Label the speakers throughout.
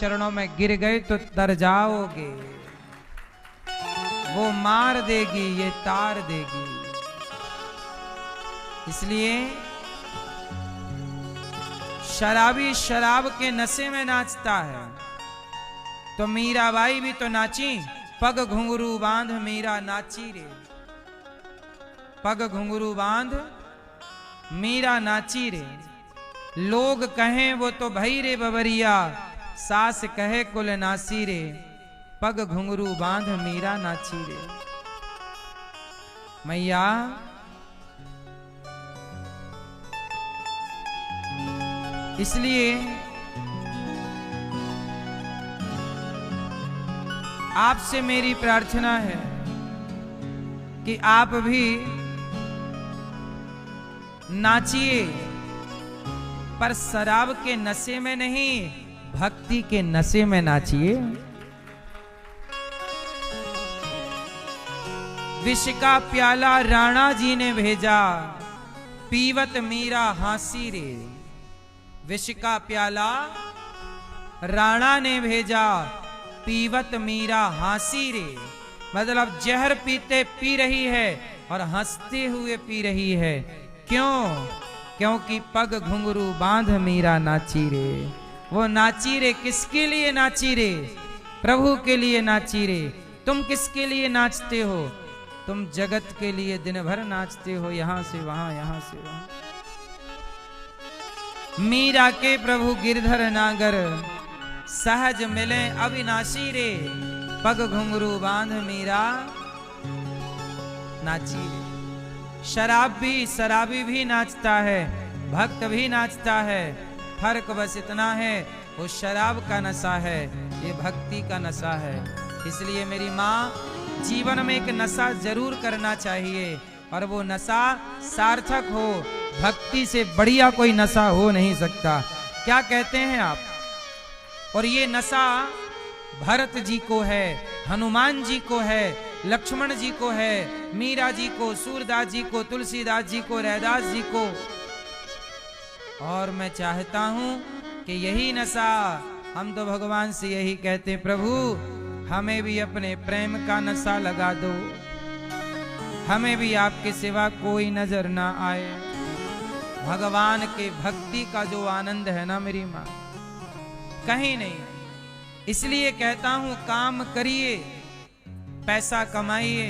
Speaker 1: चरणों में गिर गए तो तर जाओगे। वो मार देगी, ये तार देगी। इसलिए शराबी शराब के नशे में नाचता है, तो मीराबाई भी तो नाची। पग घुंघरू बांध मीरा नाची रे, पग घुंघरू बांध मीरा नाची रे। लोग कहें वो तो भई रे बबरिया, सास कहे कुल नासी रे। पग घुंघरू बांध मीरा नाची रे। मैया इसलिए आपसे मेरी प्रार्थना है कि आप भी नाचिए, पर शराब के नशे में नहीं, भक्ति के नशे में नाचिए। विष का प्याला राणा जी ने भेजा, पीवत मीरा हांसी रे। विष का प्याला राणा ने भेजा, पीवत मीरा हांसी रे। मतलब जहर पीते पी रही है और हंसते हुए पी रही है। क्यों? क्योंकि पग घुंघरू बांध मीरा नाची रे। वो नाची रे, किसके लिए नाची रे? प्रभु के लिए नाची रे। तुम किसके लिए नाचते हो? तुम जगत के लिए दिन भर नाचते हो, यहां से वहां, यहां से वहां। मीरा के प्रभु गिरधर नागर, सहज मिले अविनाशी रे। पग घुंघरू बांध मीरा नाची रे। शराबी भी नाचता है, भक्त भी नाचता है। फर्क बस इतना है, वो शराब का नशा है, ये भक्ति का नशा है। इसलिए मेरी माँ, जीवन में एक नशा जरूर करना चाहिए, और वो नशा सार्थक हो। भक्ति से बढ़िया कोई नशा हो नहीं सकता। क्या कहते हैं आप? और ये नशा भरत जी को है, हनुमान जी को है, लक्ष्मण जी को है, मीरा जी को, सूरदास जी को, तुलसीदास जी को, रैदास जी को। और मैं चाहता हूं कि यही नशा, हम तो भगवान से यही कहते, प्रभु हमें भी अपने प्रेम का नशा लगा दो, हमें भी आपके सिवा कोई नजर ना आए। भगवान के भक्ति का जो आनंद है ना मेरी माँ, कहीं नहीं। इसलिए कहता हूं, काम करिए, पैसा कमाइए,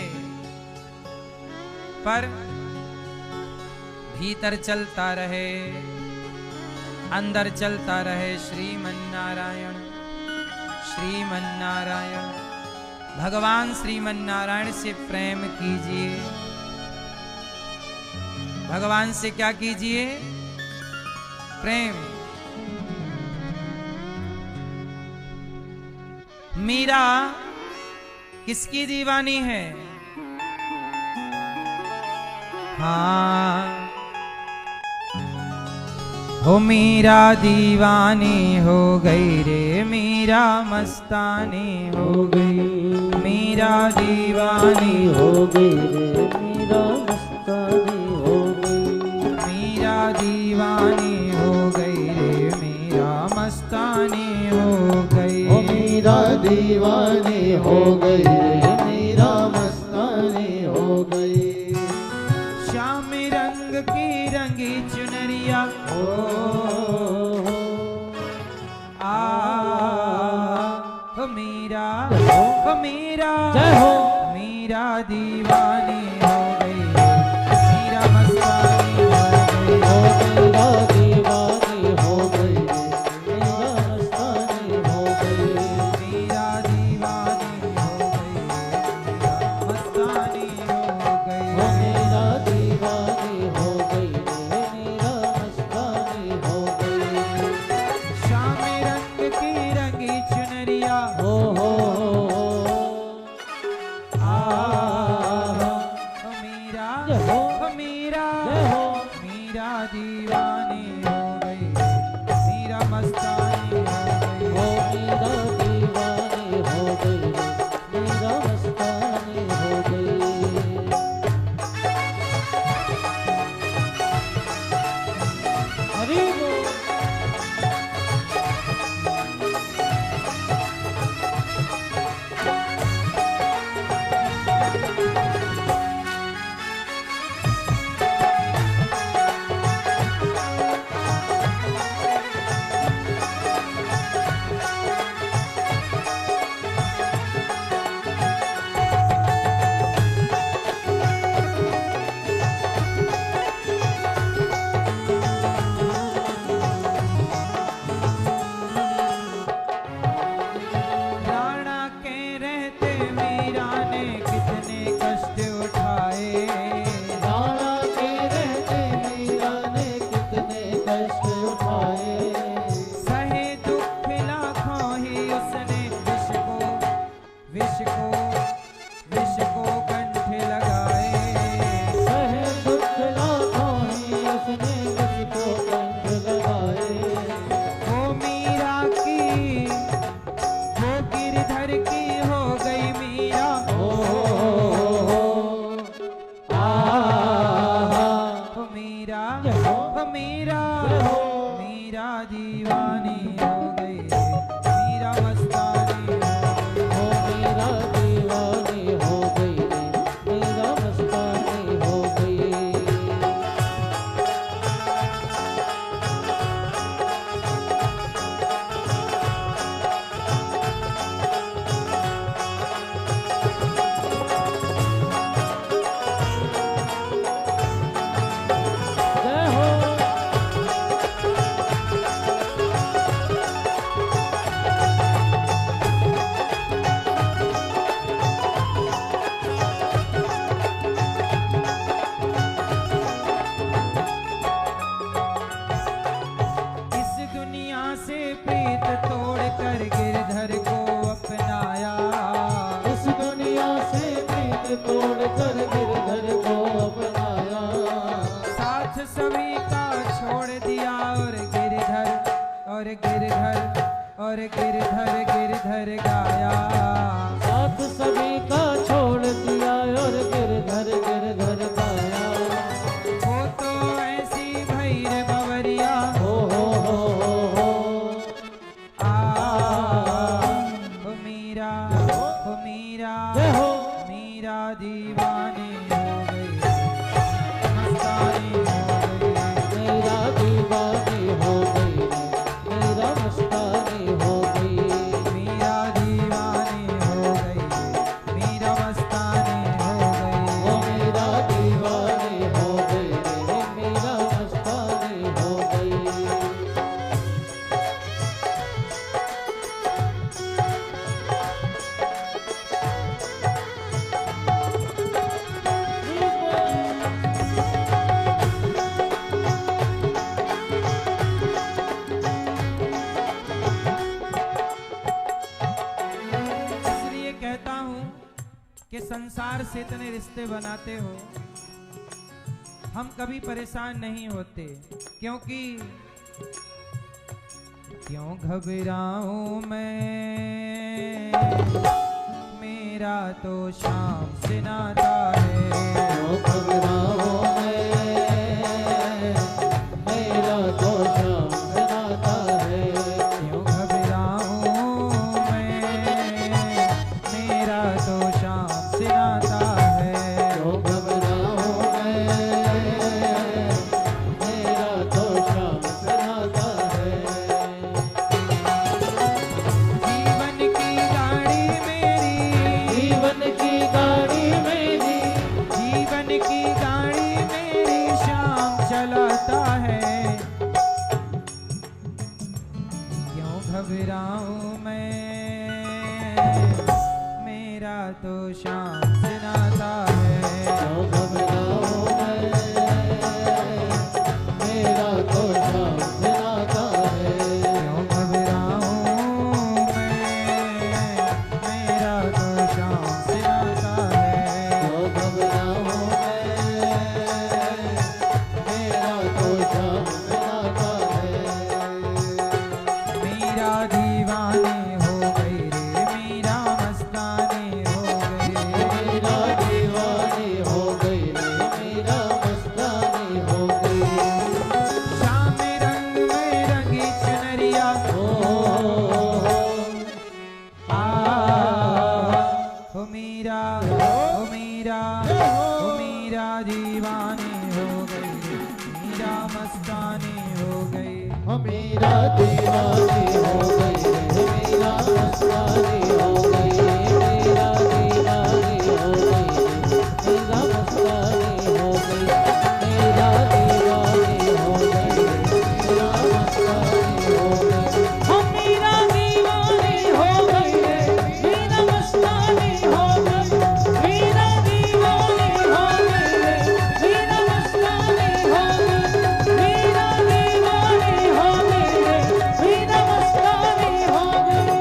Speaker 1: पर भीतर चलता रहे, अंदर चलता रहे श्रीमन्नारायण, श्रीमन्नारायण। भगवान श्रीमन्नारायण से प्रेम कीजिए। भगवान से क्या कीजिए? प्रेम। मीरा किसकी दीवानी है? हाँ, हो मीरा दीवानी हो गई रे, मीरा मस्तानी हो गई। मीरा दीवानी हो गई रे, मीरा मस्तानी हो गई। मीरा दीवानी हो गई रे, मीरा मस्तानी हो गई।
Speaker 2: मीरा दीवानी हो गई रे, मीरा मस्तानी हो गई।
Speaker 1: श्याम रंग की रंगी चुनरिया हो, मीरा, हो मीरा,
Speaker 2: जय हो।
Speaker 1: मीरा दीवानी हो गई, मीरा मस्तानी हो गई।
Speaker 2: मीरा दीवानी हो गई, मीरा मस्तानी हो गई।
Speaker 1: मीरा दीवानी हो गई, मीरा मस्तानी हो गई।
Speaker 2: मीरा दीवानी हो गई, मीरा मस्तानी हो गई।
Speaker 1: श्याम रंग की रंगी चुनरिया
Speaker 2: हो
Speaker 1: और गिरधर गाया।
Speaker 2: साथ सभी का छोड़ दिया और गिरधर गाया।
Speaker 1: वो तो ऐसी भैर बवरिया
Speaker 2: हो
Speaker 1: हो मीरा
Speaker 2: जय हो।
Speaker 1: मीरा दीवानी हो गई, मस्तानी हो गई।
Speaker 2: मेरा दीवानी हो गई, मेरा मस्तानी हो गई।
Speaker 1: मीरा दीवानी हो गई, मीरा मस्तानी हो गई।
Speaker 2: वो मेरा दीवानी हो गई, मेरा मस्तानी हो गई।
Speaker 1: इसलिए कहता हूं कि संसार से इतने रिश्ते बनाते हो, हम कभी परेशान नहीं होते। क्योंकि क्यों घबराऊं मैं, मेरा तो शाम से नाता है।
Speaker 2: क्यों घबराऊं मैं, मेरा तो शाम से नाता है।
Speaker 1: क्यों घबराऊं मैं, मेरा तो शाम से नाता है।
Speaker 2: क्यों घबराऊं मैं, मेरा तो शाम से नाता है।
Speaker 1: जीवन की गाड़ी मेरी,
Speaker 2: जीवन की गाड़ी मेरी,
Speaker 1: जीवन की गाड़ी मेरी शाम चलाता है। क्यों घबराऊं मैं, मेरा तो शाम से नाता है।
Speaker 2: क्यों घबराऊं मैं, मेरा तो शाम से नाता है।
Speaker 1: क्यों घबराऊं मैं, मेरा तो शाम से नाता है।
Speaker 2: क्यों घबराऊं मैं, मेरा तो शाम से नाता है।
Speaker 1: मीरा दीवानी हो गई रे, मीरा मस्तानी हो गई।
Speaker 2: मेरा दीवानी हो गई रे, मेरा मस्तानी हो गई।
Speaker 1: शाम रंग में रंगी चुनरिया हो मीरा, हो मीरा, हो मीरा दीवानी हो गई रे, मीरा मस्तानी हो गई।
Speaker 2: मेरा दीवानी हो गई रे, मेरा मस्तानी हो गई। मेरा दीवानी हो गई रे, मेरा मस्तानी हो गई। मेरा दीवानी हो गई रे, मेरा मस्तानी हो गई। मेरा दीवानी हो गई रे, मेरा मस्तानी हो गई। मेरा दीवानी हो गई रे, मेरा मस्तानी हो गई। मेरा दीवानी हो गई रे, मेरा मस्तानी हो गई।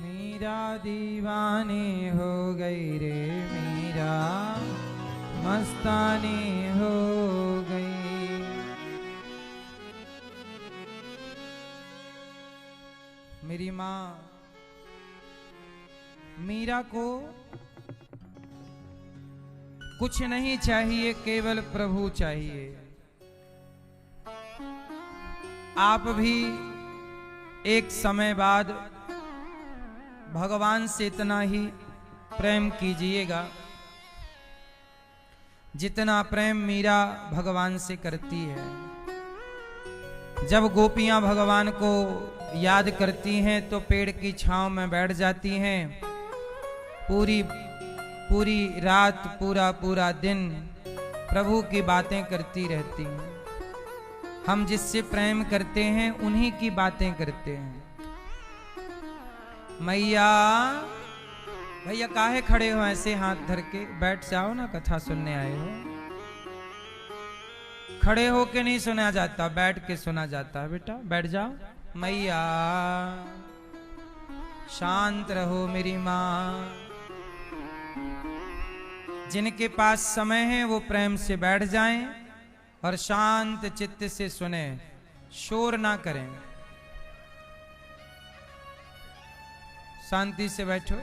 Speaker 1: मीरा दीवानी हो गई रे, मीरा मस्तानी हो गई। मेरी माँ मीरा को कुछ नहीं चाहिए, केवल प्रभु चाहिए। आप भी एक समय बाद भगवान से इतना ही प्रेम कीजिएगा जितना प्रेम मीरा भगवान से करती है। जब गोपियां भगवान को याद करती हैं तो पेड़ की छांव में बैठ जाती हैं, पूरी पूरी रात पूरा दिन प्रभु की बातें करती रहती हैं। हम जिससे प्रेम करते हैं उन्हीं की बातें करते हैं। मैया भैया काहे खड़े हो ऐसे हाथ धर के, बैठ जाओ ना, कथा सुनने आए हो। खड़े हो के नहीं सुना जाता, बैठ के सुना जाता है। बेटा बैठ जाओ। मैया शांत रहो मेरी माँ। जिनके पास समय है वो प्रेम से बैठ जाएं, और शांत चित्त से सुने, शोर ना करें, शांति से बैठो।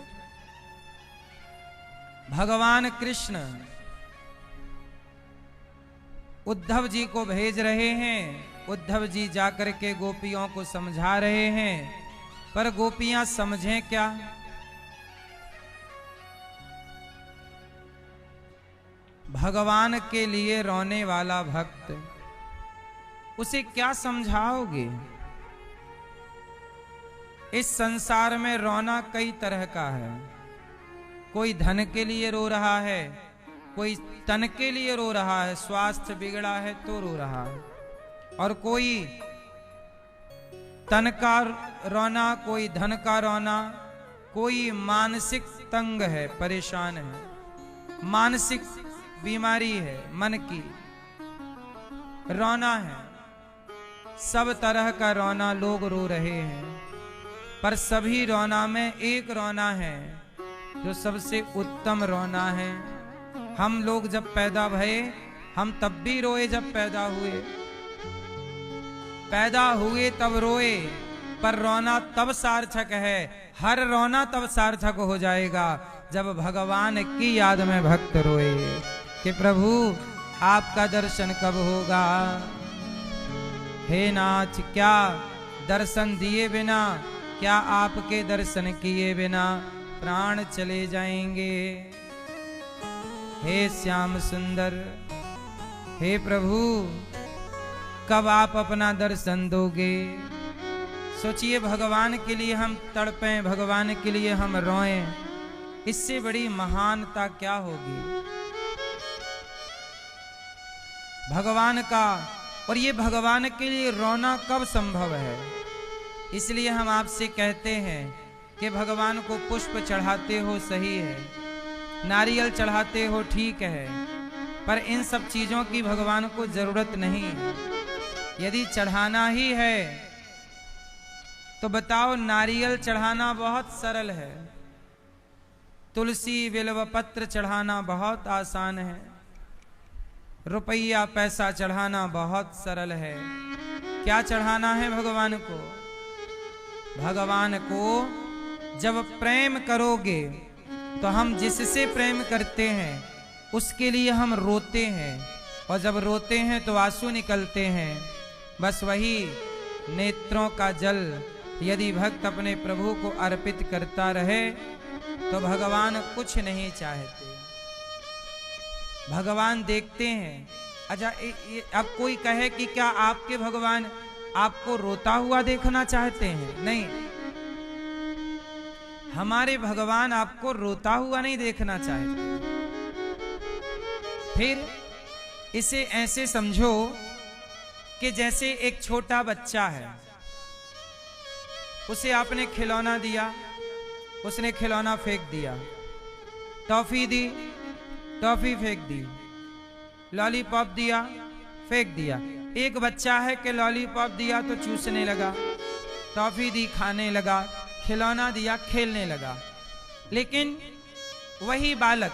Speaker 1: भगवान कृष्ण उद्धव जी को भेज रहे हैं। उद्धव जी जाकर के गोपियों को समझा रहे हैं, पर गोपियां समझें क्या? भगवान के लिए रोने वाला भक्त, उसे क्या समझाओगे? इस संसार में रोना कई तरह का है। कोई धन के लिए रो रहा है, कोई तन के लिए रो रहा है, स्वास्थ्य बिगड़ा है तो रो रहा है, और कोई तन का रोना, कोई धन का रोना, कोई मानसिक तंग है, परेशान है, मानसिक बीमारी है, मन की रोना है। सब तरह का रोना लोग रो रहे हैं, पर सभी रोना में एक रोना है जो सबसे उत्तम रोना है। हम लोग जब पैदा भये, हम तब भी रोए जब पैदा हुए, पैदा हुए तब रोए, पर रोना तब सार्थक है, हर रोना तब सार्थक हो जाएगा जब भगवान की याद में भक्त रोए कि प्रभु आपका दर्शन कब होगा। हे नाथ, क्या दर्शन दिए बिना, क्या आपके दर्शन किए बिना प्राण चले जाएंगे। हे श्याम सुंदर, हे प्रभु कब आप अपना दर्शन दोगे। सोचिए, भगवान के लिए हम तड़पें, भगवान के लिए हम रोएं, इससे बड़ी महानता क्या होगी भगवान का। और ये भगवान के लिए रोना कब संभव है? इसलिए हम आपसे कहते हैं कि भगवान को पुष्प चढ़ाते हो सही है, नारियल चढ़ाते हो ठीक है, पर इन सब चीजों की भगवान को जरूरत नहीं है। यदि चढ़ाना ही है तो बताओ, नारियल चढ़ाना बहुत सरल है, तुलसी बिल्व पत्र चढ़ाना बहुत आसान है, रुपया पैसा चढ़ाना बहुत सरल है। क्या चढ़ाना है भगवान को? भगवान को जब प्रेम करोगे तो हम जिससे प्रेम करते हैं उसके लिए हम रोते हैं, और जब रोते हैं तो आंसू निकलते हैं। बस वही नेत्रों का जल यदि भक्त अपने प्रभु को अर्पित करता रहे तो भगवान कुछ नहीं चाहते, भगवान देखते हैं। अच्छा, अब कोई कहे कि क्या आपके भगवान आपको रोता हुआ देखना चाहते हैं? नहीं, हमारे भगवान आपको रोता हुआ नहीं देखना चाहते। फिर इसे ऐसे समझो कि जैसे एक छोटा बच्चा है, उसे आपने खिलौना दिया, उसने खिलौना फेंक दिया, टॉफी दी, टॉफी फेंक दी, लॉलीपॉप दिया, फेंक दिया। एक बच्चा है कि लॉलीपॉप दिया तो चूसने लगा, टॉफी दी खाने लगा, खिलौना दिया खेलने लगा। लेकिन वही बालक,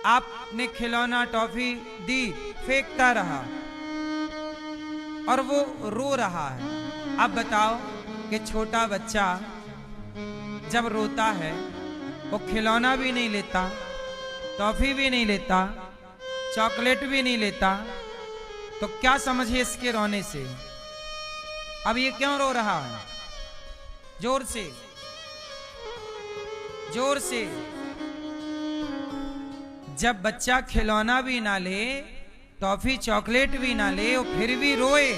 Speaker 1: आपने खिलौना टॉफी दी, फेंकता रहा और वो रो रहा है। अब बताओ कि छोटा बच्चा जब रोता है वो खिलौना भी नहीं लेता, टॉफी भी नहीं लेता, चॉकलेट भी नहीं लेता, तो क्या समझे इसके रोने से? अब ये क्यों रो रहा है? जोर से, जोर से। जब बच्चा खिलौना भी ना ले, टॉफी चॉकलेट भी ना ले और फिर भी रोए,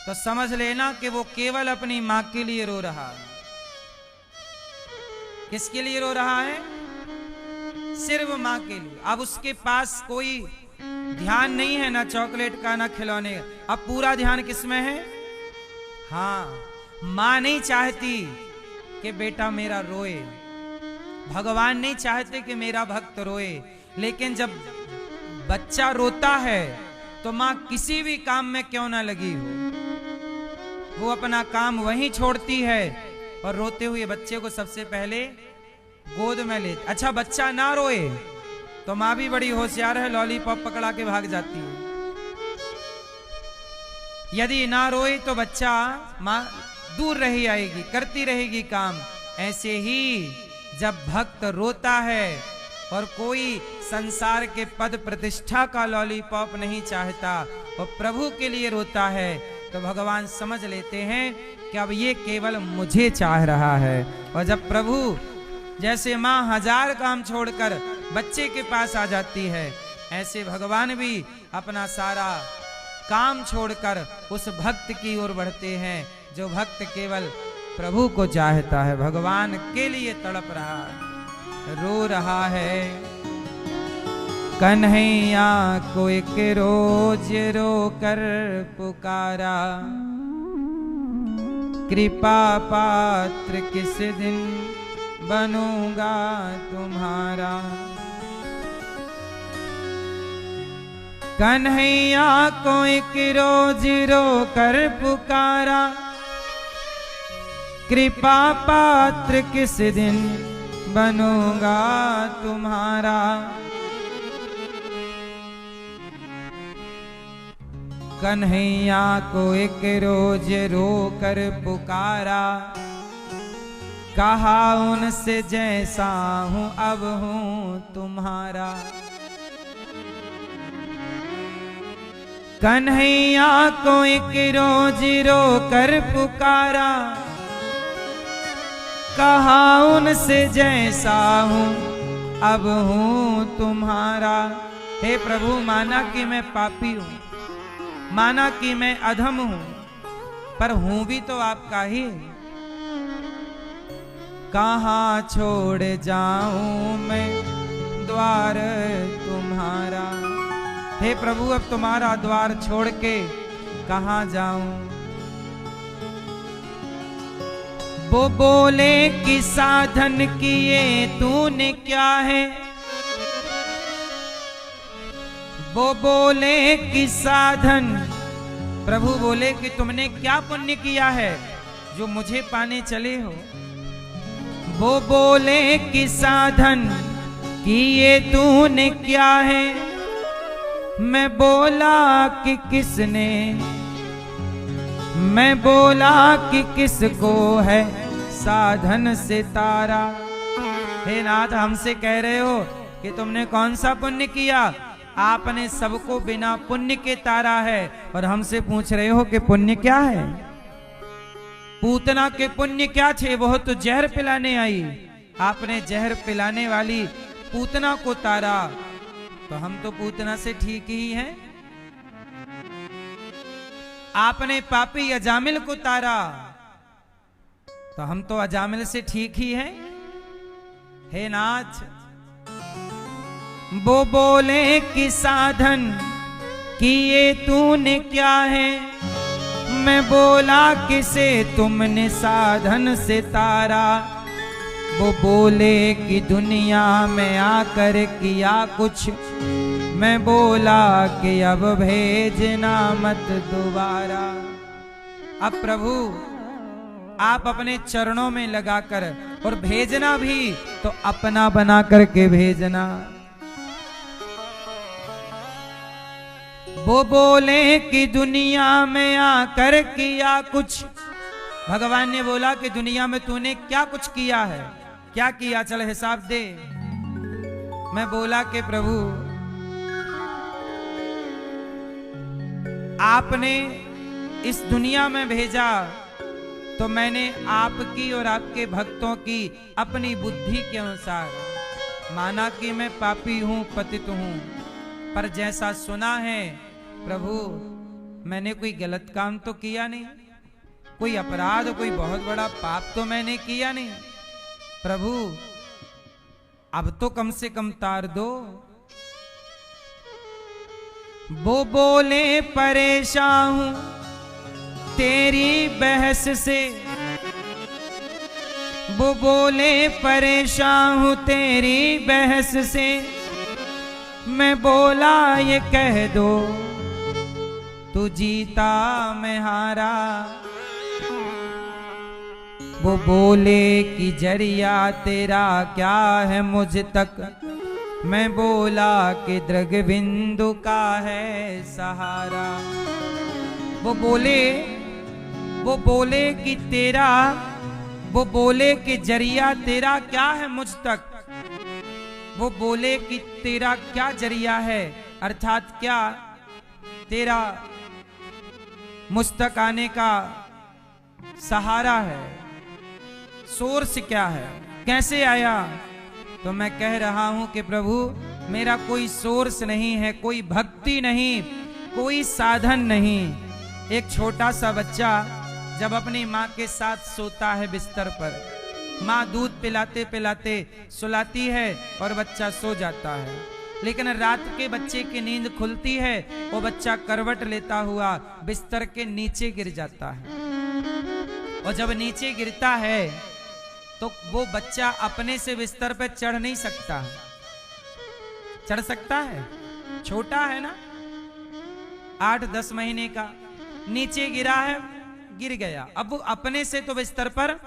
Speaker 1: तो समझ लेना कि वो केवल अपनी मां के लिए रो रहा है। किसके लिए रो रहा है? सिर्फ मां के लिए। अब उसके पास कोई ध्यान नहीं है, ना चॉकलेट का ना खिलौने का। अब पूरा ध्यान किसमें है? हाँ, मां नहीं चाहती कि बेटा मेरा रोए, भगवान नहीं चाहते कि मेरा भक्त रोए। लेकिन जब बच्चा रोता है तो मां किसी भी काम में क्यों ना लगी हो, वो अपना काम वहीं छोड़ती है और रोते हुए बच्चे को सबसे पहले गोद में ले। अच्छा, बच्चा ना रोए तो माँ भी बड़ी होशियार है, लॉलीपॉप पकड़ा के भाग जाती है। यदि ना रोए तो बच्चा माँ दूर रही आएगी, करती रहेगी काम। ऐसे ही जब भक्त रोता है और कोई संसार के पद प्रतिष्ठा का लॉलीपॉप नहीं चाहता, वो प्रभु के लिए रोता है, तो भगवान समझ लेते हैं कि अब ये केवल मुझे चाह रहा है। और जब प्रभु जैसे माँ 1000 काम छोड़कर बच्चे के पास आ जाती है, ऐसे भगवान भी अपना सारा काम छोड़कर उस भक्त की ओर बढ़ते हैं जो भक्त केवल प्रभु को चाहता है, भगवान के लिए तड़प रहा है, रो रहा है। कन्हैया को एक रोज रो कर पुकारा, कृपा पात्र किस दिन बनूंगा तुम्हारा। कन्हैया को एक रोज रो कर पुकारा, कृपा पात्र किस दिन बनूंगा तुम्हारा। कन्हैया को एक रोज रो कर पुकारा, कहा उनसे जैसा हूं अब हूं तुम्हारा। कन्हैया को एक रोज रो कर पुकारा, कहा उनसे जैसा हूं अब हूं तुम्हारा। हे प्रभु, माना कि मैं पापी हूं, माना कि मैं अधम हूं, पर हूं भी तो आपका ही। कहाँ छोड़ जाऊं मैं द्वार तुम्हारा। हे प्रभु, अब तुम्हारा द्वार छोड़ के कहाँ जाऊं। वो बोले कि साधन किए तूने क्या है। वो बोले कि साधन, प्रभु बोले कि तुमने क्या पुण्य किया है जो मुझे पाने चले हो। वो बोले कि साधन किए तूने क्या है। मैं बोला कि किसने, मैं बोला कि किसको है साधन से तारा। हे नाथ, हमसे कह रहे हो कि तुमने कौन सा पुण्य किया। आपने सबको बिना पुण्य के तारा है और हमसे पूछ रहे हो कि पुण्य क्या है। पूतना के पुण्य क्या थे, वह तो जहर पिलाने आई। आपने जहर पिलाने वाली पूतना को तारा, तो हम तो पूतना से ठीक ही हैं। आपने पापी अजामिल को तारा, तो हम तो अजामिल से ठीक ही हैं। हे नाथ, वो बोले कि साधन किए तूने क्या है। मैं बोला किसे तुमने साधन से तारा। वो बोले कि दुनिया में आकर किया कुछ। मैं बोला कि अब भेजना मत दोबारा। अब प्रभु आप अपने चरणों में लगाकर, और भेजना भी तो अपना बना करके भेजना। वो बोले कि दुनिया में आकर किया कुछ। भगवान ने बोला कि दुनिया में तूने क्या कुछ किया है, क्या किया, चल हिसाब दे। मैं बोला कि प्रभु आपने इस दुनिया में भेजा तो मैंने आपकी और आपके भक्तों की अपनी बुद्धि के अनुसार माना कि मैं पापी हूं, पतित हूं। पर जैसा सुना है प्रभु, मैंने कोई गलत काम तो किया नहीं, कोई अपराध, कोई बहुत बड़ा पाप तो मैंने किया नहीं। प्रभु अब तो कम से कम तार दो। वो बोले परेशान हूं तेरी बहस से। वो बोले परेशान हूं तेरी बहस से। मैं बोला ये कह दो तू जीता मैं हारा। वो बोले कि जरिया तेरा क्या है मुझ तक। मैं बोला कि दृग बिंदु का है सहारा। वो बोले कि तेरा, वो बोले कि जरिया तेरा क्या है मुझ तक। वो बोले कि तेरा क्या जरिया है, अर्थात क्या तेरा मुझ तक आने का सहारा है, सोर्स क्या है, कैसे आया। तो मैं कह रहा हूं कि प्रभु मेरा कोई सोर्स नहीं है, कोई भक्ति नहीं, कोई साधन नहीं। एक छोटा सा बच्चा जब अपनी माँ के साथ सोता है बिस्तर पर, माँ दूध पिलाते पिलाते सुलाती है और बच्चा सो जाता है, लेकिन रात के बच्चे की नींद खुलती है, वो बच्चा करवट लेता हुआ बिस्तर के नीचे गिर जाता है। और जब नीचे गिरता है तो वो बच्चा अपने से बिस्तर पर चढ़ नहीं सकता। चढ़ सकता है? छोटा है ना, 8-10 महीने का, नीचे गिरा है, गिर गया। अब वो अपने से तो बिस्तर पर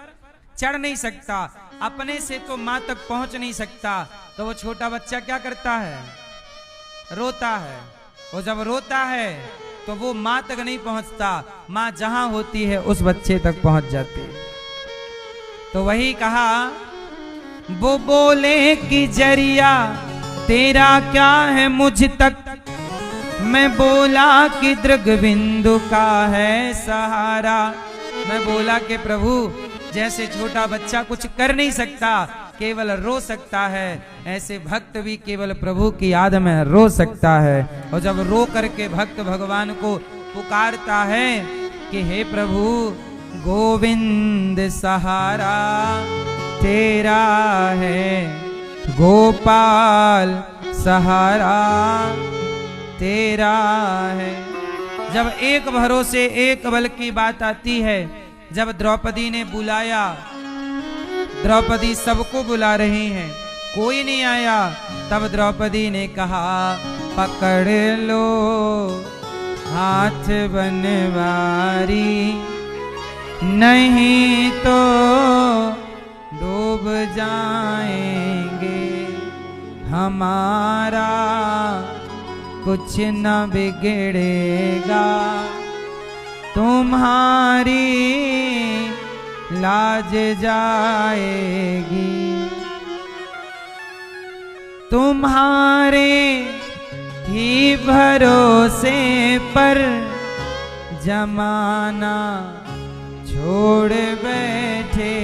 Speaker 1: चढ़ नहीं सकता, अपने से तो मां तक पहुंच नहीं सकता। तो वो छोटा बच्चा क्या करता है? रोता है। और जब रोता है तो वो मां तक नहीं पहुंचता, मां जहां होती है उस बच्चे तक पहुंच जाती है। तो वही कहा, वो बोले कि जरिया तेरा क्या है मुझ तक। मैं बोला कि दृग बिंदु का है सहारा। मैं बोला कि प्रभु जैसे छोटा बच्चा कुछ कर नहीं सकता, केवल रो सकता है, ऐसे भक्त भी केवल प्रभु की याद में रो सकता है। और जब रो करके भक्त भगवान को पुकारता है कि हे प्रभु गोविंद सहारा तेरा है, गोपाल सहारा तेरा है। जब एक भरोसे एक बल की बात आती है, जब द्रौपदी ने बुलाया, द्रौपदी सबको बुला रही हैं, कोई नहीं आया, तब द्रौपदी ने कहा पकड़ लो हाथ बनवारी, नहीं तो डूब जाएंगे, हमारा कुछ न बिगड़ेगा, तुम्हारी लाज जाएगी, तुम्हारे ही भरोसे पर जमाना छोड़ बैठे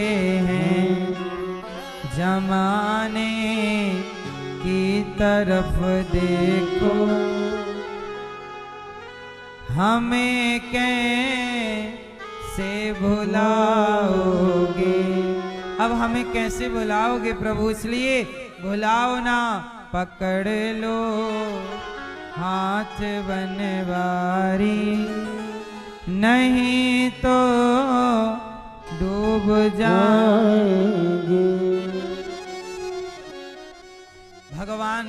Speaker 1: हैं, जमाने की तरफ देखो, हमें कैसे भुलाओगे। अब हमें कैसे भुलाओगे प्रभु, इसलिए भुलाओ ना, पकड़ लो हाथ बनवारी, नहीं तो डूब जाएंगे। भगवान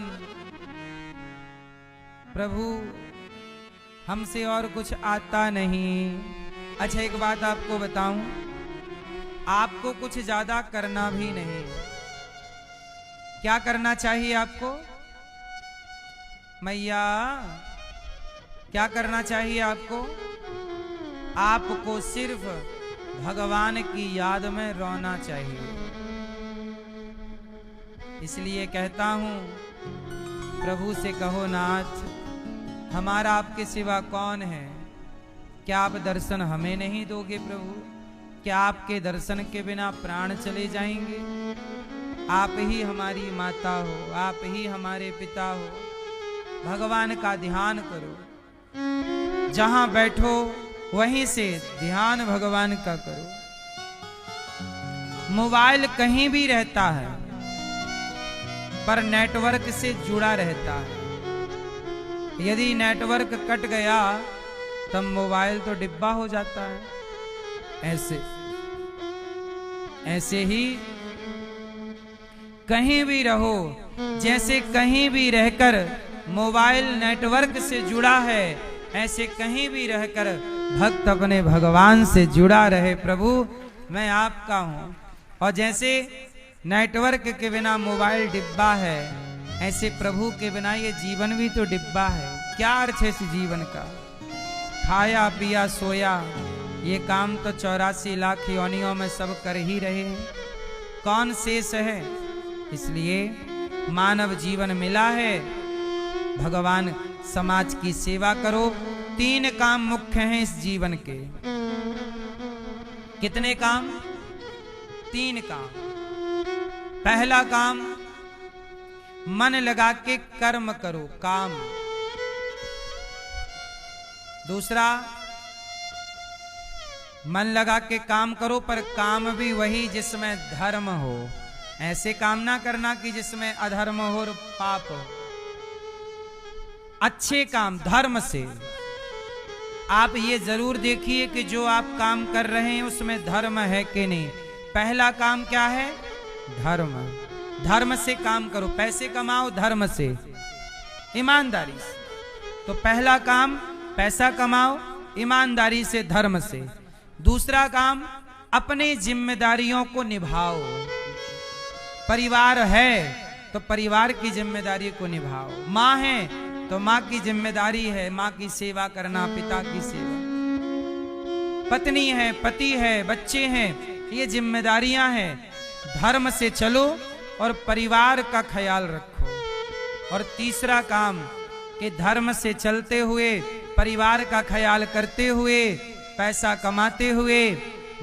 Speaker 1: प्रभु हमसे और कुछ आता नहीं। अच्छा एक बात आपको बताऊं, आपको कुछ ज्यादा करना भी नहीं। क्या करना चाहिए आपको? मैया क्या करना चाहिए आपको? आपको सिर्फ भगवान की याद में रोना चाहिए। इसलिए कहता हूं, प्रभु से कहो नाथ हमारा आपके सिवा कौन है? क्या आप दर्शन हमें नहीं दोगे प्रभु? क्या आपके दर्शन के बिना प्राण चले जाएंगे? आप ही हमारी माता हो, आप ही हमारे पिता हो। भगवान का ध्यान करो, जहां बैठो वहीं से ध्यान भगवान का करो। मोबाइल कहीं भी रहता है पर नेटवर्क से जुड़ा रहता है। यदि नेटवर्क कट गया तब मोबाइल तो डिब्बा हो जाता है। ऐसे ही कहीं भी रहो, जैसे कहीं भी रहकर मोबाइल नेटवर्क से जुड़ा है, ऐसे कहीं भी रहकर भक्त अपने भगवान से जुड़ा रहे। प्रभु मैं आपका हूं। और जैसे नेटवर्क के बिना मोबाइल डिब्बा है, ऐसे प्रभु के बिना ये जीवन भी तो डिब्बा है। क्या अर्थ है इस जीवन का? खाया पिया सोया, ये काम तो 84 लाख योनियों में सब कर ही रहे हैं, कौन शेष है? इसलिए मानव जीवन मिला है, भगवान समाज की सेवा करो। 3 काम मुख्य हैं इस जीवन के। कितने काम? 3 काम। पहला काम, मन लगा के कर्म करो, काम। दूसरा, मन लगा के काम करो, पर काम भी वही जिसमें धर्म हो। ऐसे काम ना करना कि जिसमें अधर्म हो और पाप हो। अच्छे काम धर्म से। आप ये जरूर देखिए कि जो आप काम कर रहे हैं उसमें धर्म है कि नहीं। पहला काम क्या है? धर्म। धर्म से काम करो, पैसे कमाओ धर्म से, ईमानदारी से। तो पहला काम, पैसा कमाओ ईमानदारी से, धर्म से। दूसरा काम, अपनी जिम्मेदारियों को निभाओ। परिवार है तो परिवार की जिम्मेदारी को निभाओ। माँ है तो माँ की जिम्मेदारी है माँ की सेवा करना, पिता की सेवा। पत्नी है, पति है, बच्चे हैं, ये जिम्मेदारियां हैं। धर्म से चलो और परिवार का ख्याल रखो। और तीसरा काम कि धर्म से चलते हुए, परिवार का ख्याल करते हुए, पैसा कमाते हुए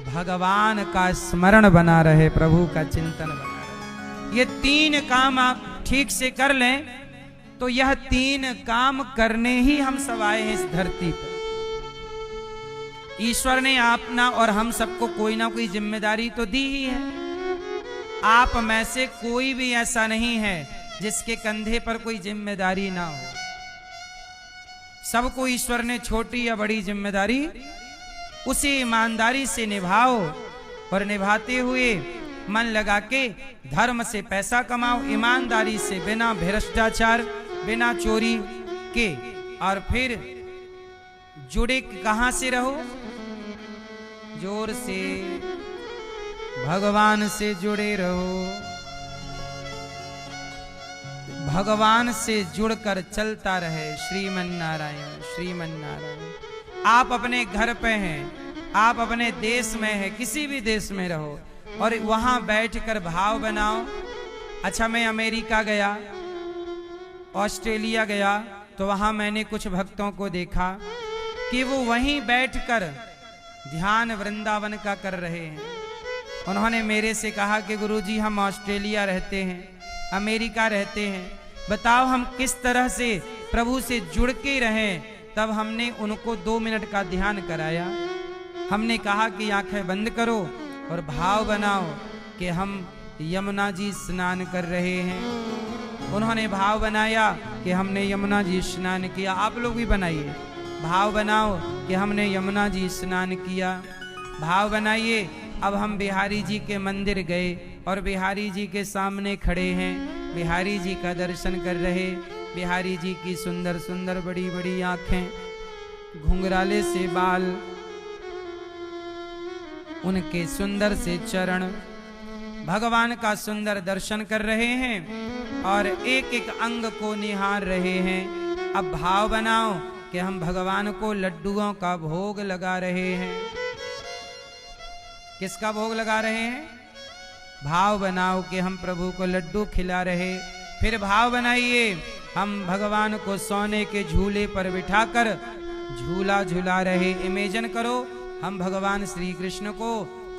Speaker 1: भगवान का स्मरण बना रहे, प्रभु का चिंतन बना रहे। ये 3 काम आप ठीक से कर लें तो यह 3 काम करने ही हम सब आए हैं इस धरती पर। ईश्वर ने अपना और हम सबको कोई ना कोई जिम्मेदारी तो दी ही है। आप में से कोई भी ऐसा नहीं है जिसके कंधे पर कोई जिम्मेदारी ना हो। सबको ईश्वर ने छोटी या बड़ी जिम्मेदारी उसी ईमानदारी से निभाओ और निभाते हुए मन लगा के धर्म से पैसा कमाओ, ईमानदारी से, बिना भ्रष्टाचार, बिना चोरी के। और फिर जुड़े कहां से रहो? जोर से भगवान से जुड़े रहो। भगवान से जुड़कर चलता रहे श्रीमन नारायण, श्रीमन नारायण। आप अपने घर पे हैं, आप अपने देश में हैं, किसी भी देश में रहो और वहां बैठकर भाव बनाओ। अच्छा, मैं अमेरिका गया, ऑस्ट्रेलिया गया, तो वहां मैंने कुछ भक्तों को देखा कि वो वहीं बैठकर ध्यान वृंदावन का कर रहे हैं। उन्होंने मेरे से कहा कि गुरुजी हम ऑस्ट्रेलिया रहते हैं, अमेरिका रहते हैं, बताओ हम किस तरह से प्रभु से जुड़ के रहें। तब हमने उनको 2 मिनट का ध्यान कराया। हमने कहा कि आंखें बंद करो और भाव बनाओ कि हम यमुना जी स्नान कर रहे हैं। उन्होंने भाव बनाया कि हमने यमुना जी स्नान किया। आप लोग भी बनाइए, भाव बनाओ कि हमने यमुना जी स्नान किया। भाव बनाइए। अब हम बिहारी जी के मंदिर गए और बिहारी जी के सामने खड़े हैं, बिहारी जी का दर्शन कर रहे। बिहारी जी की सुंदर सुंदर बड़ी बड़ी आंखें, घुंघराले से बाल, उनके सुंदर से चरण, भगवान का सुंदर दर्शन कर रहे हैं और एक एक अंग को निहार रहे हैं। अब भाव बनाओ कि हम भगवान को लड्डुओं का भोग लगा रहे हैं। किसका भोग लगा रहे हैं? भाव बनाओ कि हम प्रभु को लड्डू खिला रहे। फिर भाव बनाइए हम भगवान को सोने के झूले पर बिठाकर झूला झूला रहे। इमेजिन करो हम भगवान श्री कृष्ण को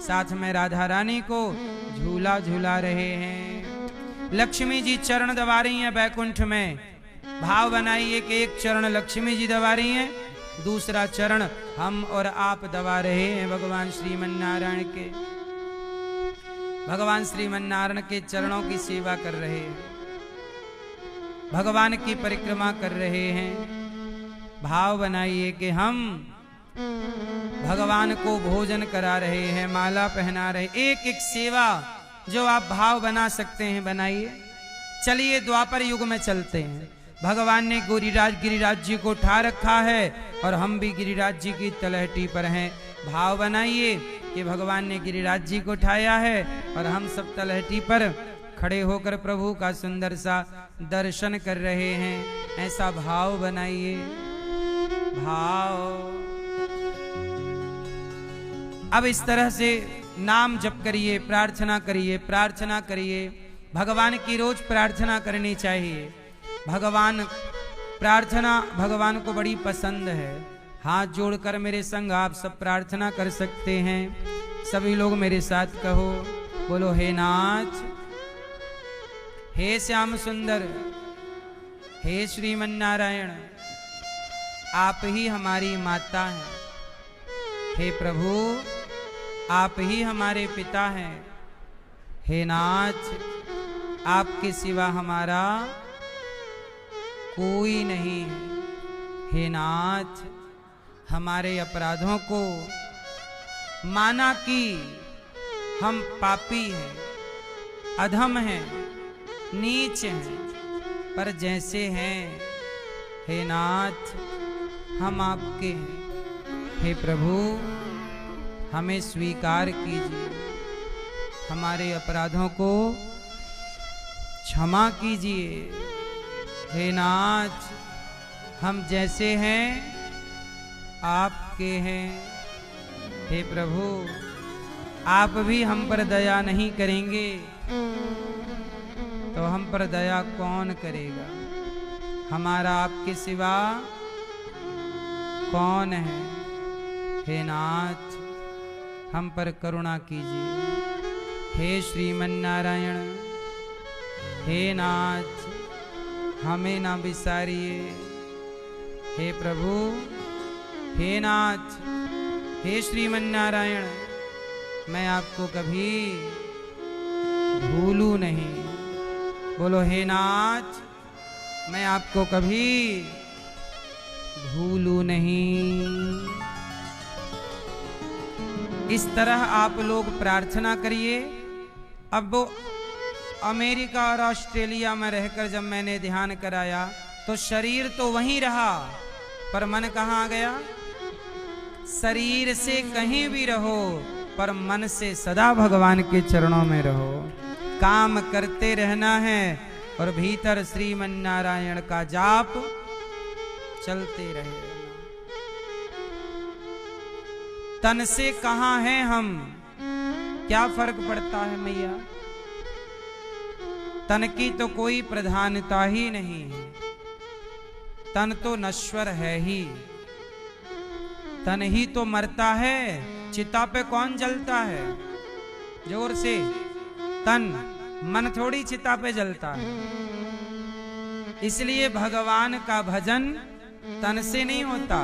Speaker 1: साथ में राधा रानी को झूला झूला रहे हैं। लक्ष्मी जी चरण दबा रही हैं बैकुंठ में। भाव बनाइए कि एक चरण लक्ष्मी जी दबा रही हैं, दूसरा चरण हम और आप दबा रहे हैं भगवान श्रीमन नारायण के। भगवान श्रीमन नारायण के चरणों की सेवा कर रहे हैं, भगवान की परिक्रमा कर रहे हैं। भाव बनाइए कि हम भगवान को भोजन करा रहे हैं, माला पहना रहे। एक एक सेवा जो आप भाव बना सकते हैं बनाइए। चलिए द्वापर युग में चलते हैं। भगवान ने गिरिराज जी को उठा रखा है और हम भी गिरिराज जी की तलहटी पर हैं। भाव बनाइए कि भगवान ने गिरिराज जी को उठाया है और हम सब तलहटी पर खड़े होकर प्रभु का सुंदर सा दर्शन कर रहे हैं, ऐसा भाव बनाइए। भाव। अब इस तरह से नाम जप करिए, प्रार्थना करिए, प्रार्थना करिए। भगवान की रोज प्रार्थना करनी चाहिए। भगवान प्रार्थना भगवान को बड़ी पसंद है। हाथ जोड़कर मेरे संग आप सब प्रार्थना कर सकते हैं। सभी लोग मेरे साथ कहो, बोलो हे नाथ, हे श्याम सुंदर, हे श्रीमन नारायण, आप ही हमारी माता हैं। हे प्रभु, आप ही हमारे पिता हैं। हे नाथ, आपके सिवा हमारा कोई नहीं है। हे नाथ, हमारे अपराधों को माना कि हम पापी हैं, अधम हैं, नीच हैं, पर जैसे हैं हे नाथ हम आपके हैं। हे प्रभु, हमें स्वीकार कीजिए, हमारे अपराधों को क्षमा कीजिए। हे नाथ, हम जैसे हैं आपके हैं। हे प्रभु, आप भी हम पर दया नहीं करेंगे तो हम पर दया कौन करेगा? हमारा आपके सिवा कौन है? हे नाथ, हम पर करुणा कीजिए। हे श्रीमन नारायण, हे नाथ, हमें ना बिसारिए। हे प्रभु, हे नाथ, हे श्रीमन नारायण, मैं आपको कभी भूलूं नहीं। बोलो हे नाथ, मैं आपको कभी भूलूं नहीं। इस तरह आप लोग प्रार्थना करिए। अब वो अमेरिका और ऑस्ट्रेलिया में रहकर जब मैंने ध्यान कराया तो शरीर तो वहीं रहा, पर मन कहाँ गया? शरीर से कहीं भी रहो, पर मन से सदा भगवान के चरणों में रहो। काम करते रहना है और भीतर श्रीमन नारायण का जाप चलते रहे। तन से कहाँ हैं हम, क्या फर्क पड़ता है मैया? तन की तो कोई प्रधानता ही नहीं है। तन तो नश्वर है ही, तन ही तो मरता है। चिता पे कौन जलता है? जोर से, तन, मन थोड़ी चिता पे जलता है। इसलिए भगवान का भजन तन से नहीं होता,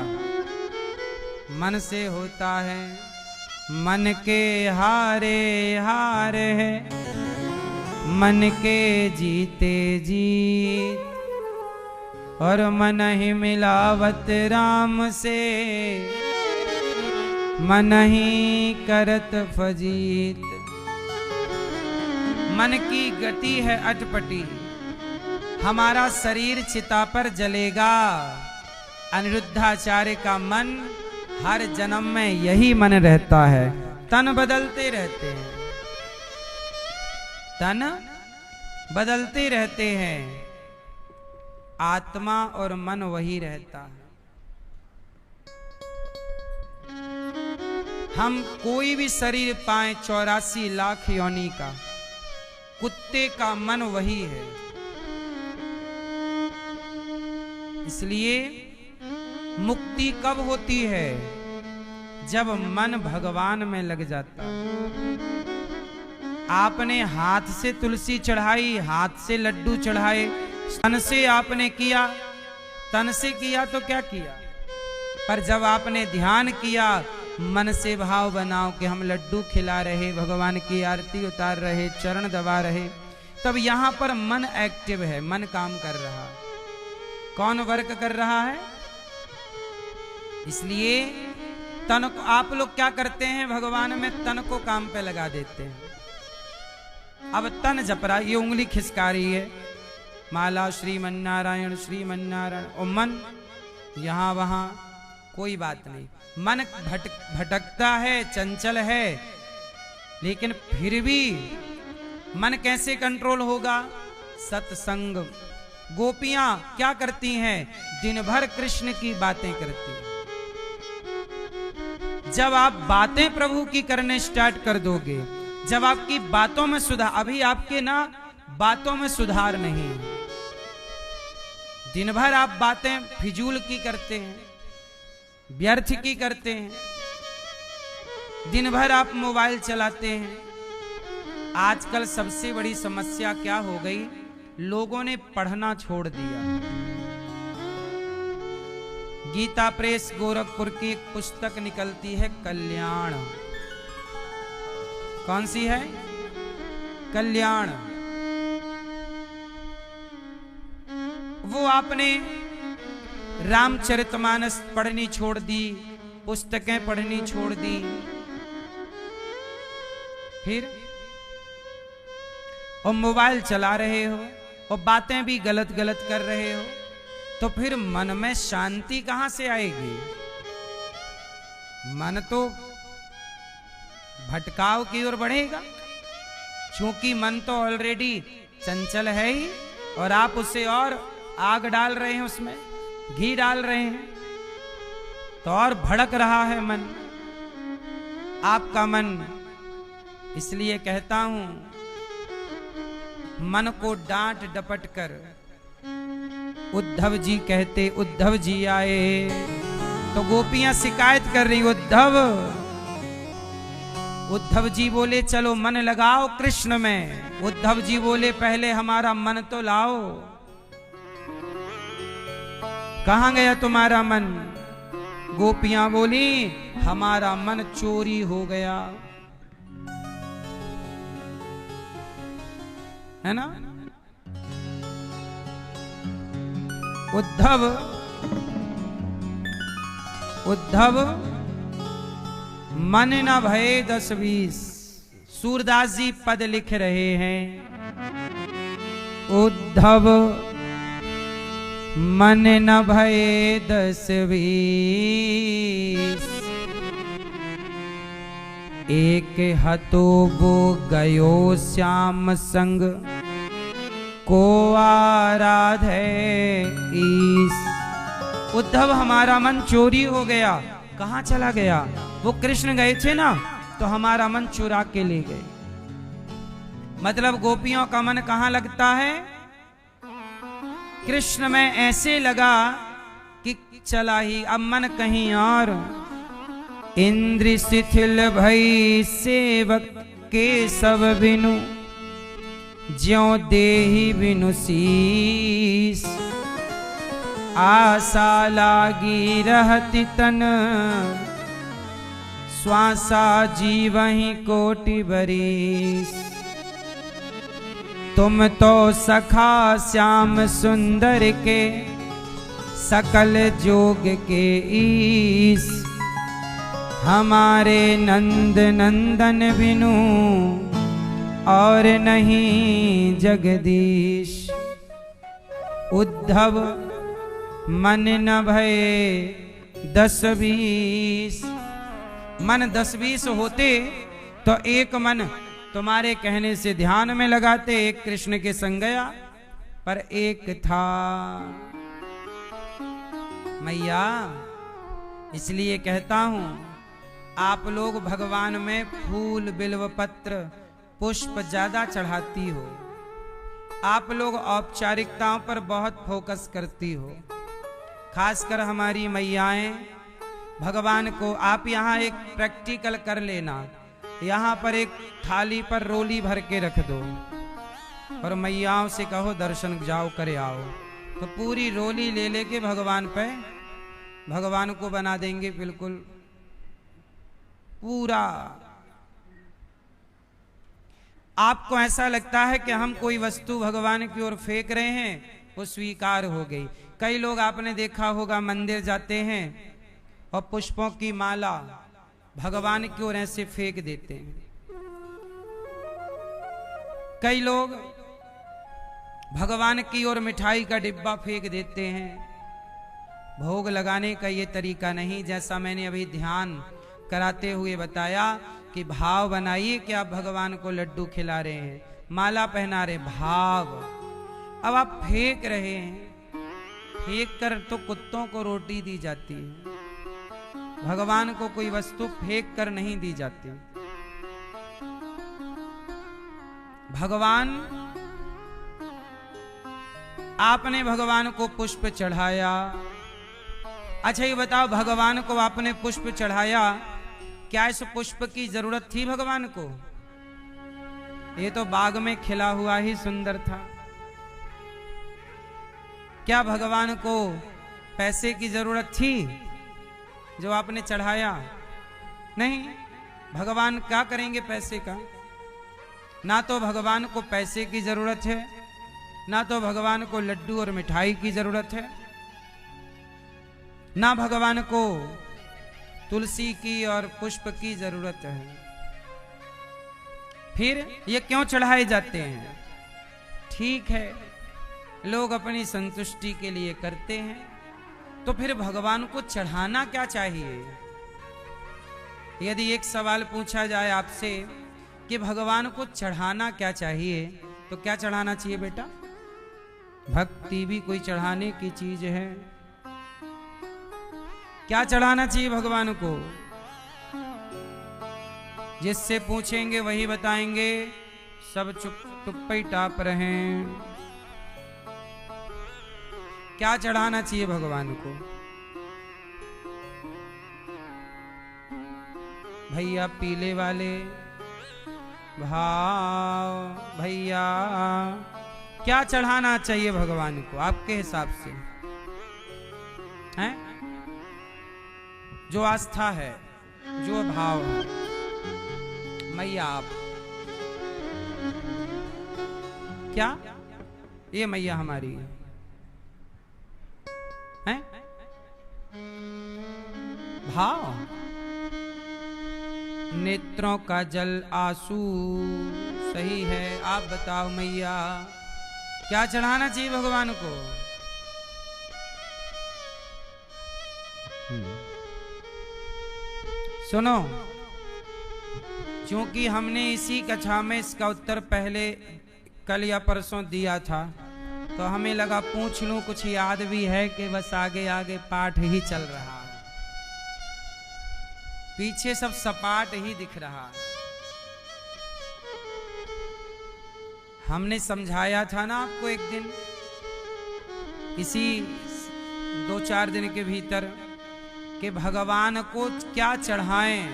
Speaker 1: मन से होता है। मन के हारे हार है, मन के जीते जीत, और मन ही मिलावत राम से, मन ही करत फजीत। मन की गति है अटपटी, हमारा शरीर चिता पर जलेगा। अनिरुद्धाचार्य का मन हर जन्म में यही मन रहता है। तन बदलते रहते हैं, तन बदलते रहते हैं, आत्मा और मन वही रहता है। हम कोई भी शरीर पाए 84 लाख योनि का, कुत्ते का मन वही है। इसलिए मुक्ति कब होती है? जब मन भगवान में लग जाता है। आपने हाथ से तुलसी चढ़ाई, हाथ से लड्डू चढ़ाए, तन से आपने किया, तन से किया तो क्या किया? पर जब आपने ध्यान किया, मन से भाव बनाओ कि हम लड्डू खिला रहे, भगवान की आरती उतार रहे, चरण दबा रहे, तब यहां पर मन एक्टिव है, मन काम कर रहा है। कौन वर्क कर रहा है? इसलिए तन को आप लोग क्या करते हैं? भगवान में तन को काम पे लगा देते हैं। अब तन जप रहा, ये उंगली खिसका रही है, माला श्रीमन नारायण श्रीमन नारायण, और मन यहां वहां, कोई बात नहीं। मन भटकता है, चंचल है, लेकिन फिर भी मन कैसे कंट्रोल होगा? सत्संग, गोपियां क्या करती हैं? दिन भर कृष्ण की बातें करती हैं। जब आप बातें प्रभु की करने स्टार्ट कर दोगे, जब आपकी बातों में सुधार, अभी आपके ना बातों में सुधार नहीं है, दिन भर आप बातें फिजूल की करते हैं, व्यर्थ की करते हैं, दिन भर आप मोबाइल चलाते हैं। आजकल सबसे बड़ी समस्या क्या हो गई? लोगों ने पढ़ना छोड़ दिया। गीता प्रेस गोरखपुर की एक पुस्तक निकलती है कल्याण। कौन सी है? कल्याण। वो आपने रामचरितमानस पढ़नी छोड़ दी, पुस्तकें पढ़नी छोड़ दी, फिर और मोबाइल चला रहे हो और बातें भी गलत गलत कर रहे हो, तो फिर मन में शांति कहां से आएगी? मन तो भटकाव की ओर बढ़ेगा, क्योंकि मन तो ऑलरेडी चंचल है ही, और आप उसे और आग डाल रहे हैं, उसमें घी डाल रहे हैं, तो और भड़क रहा है मन, आपका मन। इसलिए कहता हूं, मन को डांट डपट कर, उद्धव जी कहते, उद्धव जी आए तो गोपियां शिकायत कर रही, उद्धव जी बोले चलो मन लगाओ कृष्ण में। उद्धव जी बोले पहले हमारा मन तो लाओ। कहां गया तुम्हारा मन? गोपियां बोली हमारा मन चोरी हो गया, है ना? उद्धव मन न भये 10-20। सूरदास जी पद लिख रहे हैं, उद्धव मन न भये 10-20, एक हतो वो गयो श्याम संग, को आराधे ईस। उद्धव हमारा मन चोरी हो गया। कहाँ चला गया? वो कृष्ण गए थे ना, तो हमारा मन चुरा के ले गए। मतलब गोपियों का मन कहाँ लगता है? कृष्ण में ऐसे लगा कि चला ही, अब मन कहीं और। इंद्र शिथिल भई सेवक के सब बिनु, ज्यों देहि बिनु शीस। आशा लागी रहती तन, श्वासा जीवहि कोटि बरीस। तुम तो सखा श्याम सुंदर के, सकल जोग के ईस। हमारे नंद नंदन बिनु, और नहीं जगदीश। उद्धव मन न भये 10-20। मन 10-20 होते तो एक मन तुम्हारे कहने से ध्यान में लगाते, एक कृष्ण के संग गया, पर एक था मैया। इसलिए कहता हूं, आप लोग भगवान में फूल बिल्व पत्र पुष्प ज्यादा चढ़ाती हो, आप लोग औपचारिकताओं पर बहुत फोकस करती हो। खासकर हमारी मैयाएं भगवान को, आप यहाँ एक प्रैक्टिकल कर लेना, यहाँ पर एक थाली पर रोली भर के रख दो और मैयाओं से कहो दर्शन जाओ करे आओ, तो पूरी रोली ले लेके भगवान पे, भगवान को बना देंगे बिल्कुल पूरा। आपको ऐसा लगता है कि हम कोई वस्तु भगवान की ओर फेंक रहे हैं, वो स्वीकार हो गई। कई लोग आपने देखा होगा मंदिर जाते हैं और पुष्पों की माला भगवान की ओर ऐसे फेंक देते हैं। कई लोग भगवान की ओर मिठाई का डिब्बा फेंक देते हैं। भोग लगाने का ये तरीका नहीं, जैसा मैंने अभी ध्यान कराते हुए बताया कि भाव बनाइए कि आप भगवान को लड्डू खिला रहे हैं, माला पहना रहे, भाव। अब आप फेंक रहे हैं, फेंक कर तो कुत्तों को रोटी दी जाती है, भगवान को कोई वस्तु फेंक कर नहीं दी जाती। भगवान, आपने भगवान को पुष्प चढ़ाया। अच्छा ये बताओ, भगवान को आपने पुष्प चढ़ाया, क्या इस पुष्प की जरूरत थी भगवान को? ये तो बाग में खिला हुआ ही सुंदर था। क्या भगवान को पैसे की जरूरत थी जो आपने चढ़ाया? नहीं। भगवान क्या करेंगे पैसे का? ना तो भगवान को पैसे की जरूरत है, ना तो भगवान को लड्डू और मिठाई की जरूरत है, ना भगवान को तुलसी की और पुष्प की जरूरत है। फिर ये क्यों चढ़ाए जाते हैं? ठीक है, लोग अपनी संतुष्टि के लिए करते हैं, तो फिर भगवान को चढ़ाना क्या चाहिए? यदि एक सवाल पूछा जाए आपसे कि भगवान को चढ़ाना क्या चाहिए, तो क्या चढ़ाना चाहिए बेटा? भक्ति भी कोई चढ़ाने की चीज है। क्या चढ़ाना चाहिए भगवान को? जिससे पूछेंगे वही बताएंगे, सब चुप्पी टाप रहे हैं। क्या चढ़ाना चाहिए भगवान को? भैया पीले वाले भाव, भैया क्या चढ़ाना चाहिए भगवान को आपके हिसाब से? हैं? जो आस्था है, जो भाव है, मैया आप क्या? ये मैया हमारी है, भाव, नेत्रों का जल आंसू, सही है। आप बताओ मैया, क्या चढ़ाना चाहिए भगवान को? सुनो, क्योंकि हमने इसी कक्षा में इसका उत्तर पहले कल या परसों दिया था, तो हमें लगा पूछ लूं, कुछ याद भी है कि बस आगे आगे पाठ ही चल रहा है, पीछे सब सपाट ही दिख रहा है। हमने समझाया था ना आपको एक दिन, इसी 2-4 दिन के भीतर, कि भगवान को क्या चढ़ाएं,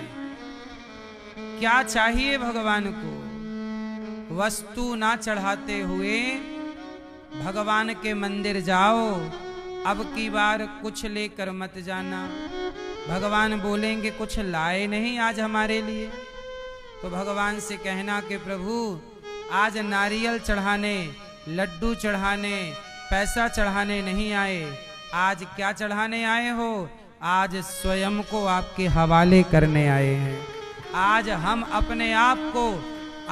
Speaker 1: क्या चाहिए भगवान को। वस्तु ना चढ़ाते हुए भगवान के मंदिर जाओ, अब की बार कुछ लेकर मत जाना। भगवान बोलेंगे कुछ लाए नहीं आज हमारे लिए, तो भगवान से कहना कि प्रभु आज नारियल चढ़ाने, लड्डू चढ़ाने, पैसा चढ़ाने नहीं आए, आज क्या चढ़ाने आए हो? आज स्वयं को आपके हवाले करने आए हैं। आज हम अपने आप को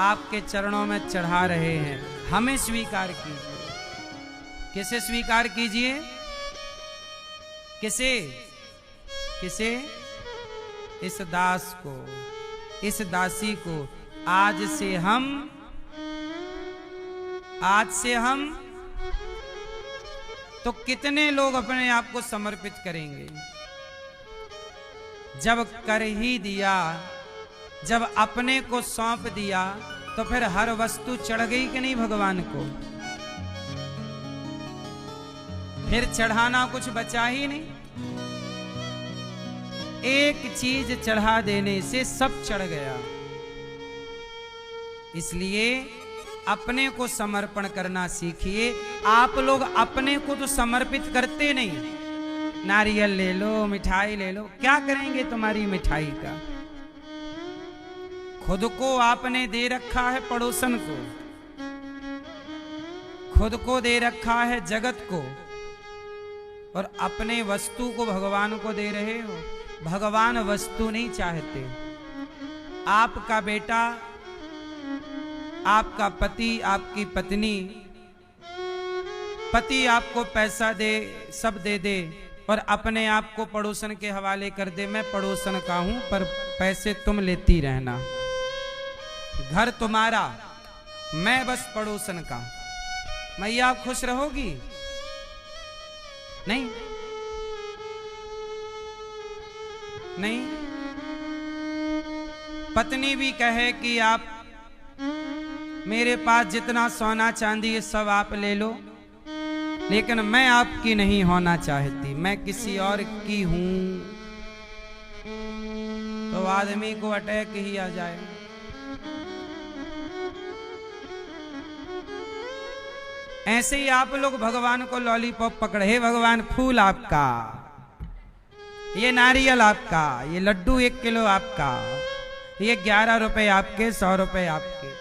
Speaker 1: आपके चरणों में चढ़ा रहे हैं, हमें स्वीकार कीजिए। किसे स्वीकार कीजिए? किसे? किसे? इस दास को, इस दासी को। आज से हम तो कितने लोग अपने आप को समर्पित करेंगे? जब कर ही दिया, जब अपने को सौंप दिया, तो फिर हर वस्तु चढ़ गई कि नहीं भगवान को? फिर चढ़ाना कुछ बचा ही नहीं। एक चीज चढ़ा देने से सब चढ़ गया। इसलिए अपने को समर्पण करना सीखिए। आप लोग अपने को तो समर्पित करते नहीं। नारियल ले लो, मिठाई ले लो, क्या करेंगे तुम्हारी मिठाई का? खुद को आपने दे रखा है पड़ोसन को, खुद को दे रखा है जगत को, और अपने वस्तु को भगवान को दे रहे हो। भगवान वस्तु नहीं चाहते। आपका बेटा, आपका पति, आपकी पत्नी, पति आपको पैसा दे, सब दे दे, और अपने आप को पड़ोसन के हवाले कर दे। मैं पड़ोसन का हूं, पर पैसे तुम लेती रहना, घर तुम्हारा, मैं बस पड़ोसन का। मैया आप खुश रहोगी? नहीं नहीं। पत्नी भी कहे कि आप मेरे पास जितना सोना चांदी है सब आप ले लो, लेकिन मैं आपकी नहीं होना चाहती, मैं किसी और की हूं, तो आदमी को अटैक ही आ जाए। ऐसे ही आप लोग भगवान को लॉलीपॉप पकड़े, हे भगवान फूल आपका, ये नारियल आपका, ये लड्डू 1 किलो आपका, ये 11 रुपए आपके, 100 रुपए आपके।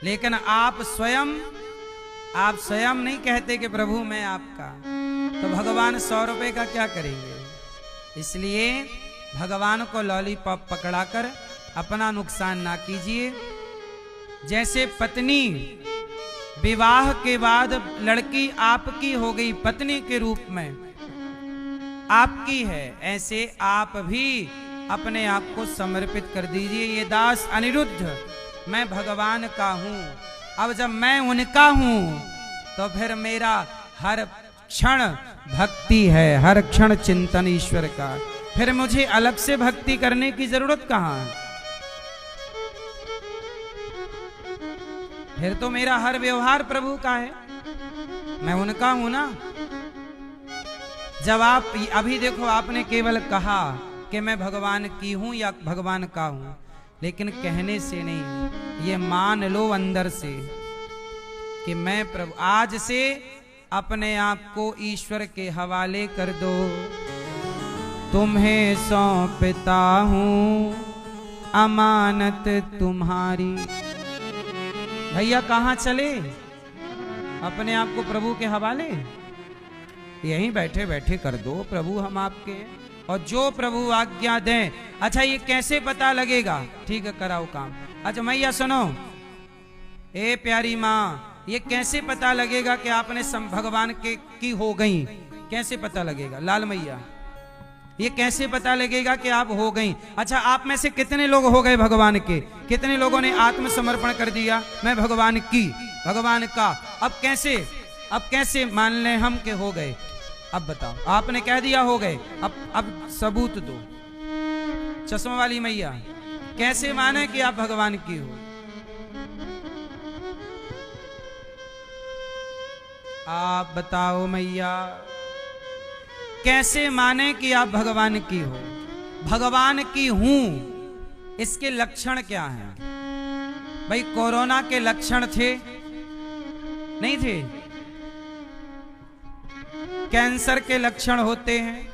Speaker 1: लेकिन आप स्वयं नहीं कहते कि प्रभु मैं आपका, तो भगवान 100 रुपए का क्या करेंगे? इसलिए भगवान को लॉलीपॉप पकड़ाकर अपना नुकसान ना कीजिए। जैसे पत्नी विवाह के बाद लड़की आपकी हो गई, पत्नी के रूप में आपकी है, ऐसे आप भी अपने आप को समर्पित कर दीजिए। ये दास अनिरुद्ध मैं भगवान का हूं, अब जब मैं उनका हूं तो फिर मेरा हर क्षण भक्ति है, हर क्षण चिंतन ईश्वर का, फिर मुझे अलग से भक्ति करने की जरूरत कहां है? फिर तो मेरा हर व्यवहार प्रभु का है, मैं उनका हूं ना। जब आप अभी देखो, आपने केवल कहा कि मैं भगवान की हूं या भगवान का हूं, लेकिन कहने से नहीं, ये मान लो अंदर से कि मैं प्रभु, आज से अपने आप को ईश्वर के हवाले कर दो। तुम्हें सौंपता हूं अमानत तुम्हारी। भैया कहाँ चले? अपने आप को प्रभु के हवाले, यहीं बैठे बैठे कर दो, प्रभु हम आपके, और जो प्रभु आज्ञा दें। अच्छा ये कैसे पता लगेगा? ठीक है कराओ काम। अच्छा मैया सुनो, ए प्यारी माँ, ये कैसे पता लगेगा कि आपने भगवान के की हो गई? कैसे पता लगेगा? लाल मैया, ये कैसे पता लगेगा कि आप हो गई? अच्छा आप में से कितने लोग हो गए भगवान के? कितने लोगों ने आत्मसमर्पण कर दिया, मैं भगवान की, भगवान का? अब कैसे मान लें हम के हो गए? अब बताओ, आपने कह दिया हो गए, अब सबूत दो। चश्मा वाली मैया, कैसे माने कि आप भगवान की हो? आप बताओ मैया, कैसे माने कि आप भगवान की हो? भगवान की हूं, इसके लक्षण क्या हैं? भाई कोरोना के लक्षण थे? नहीं थे? कैंसर के लक्षण होते हैं,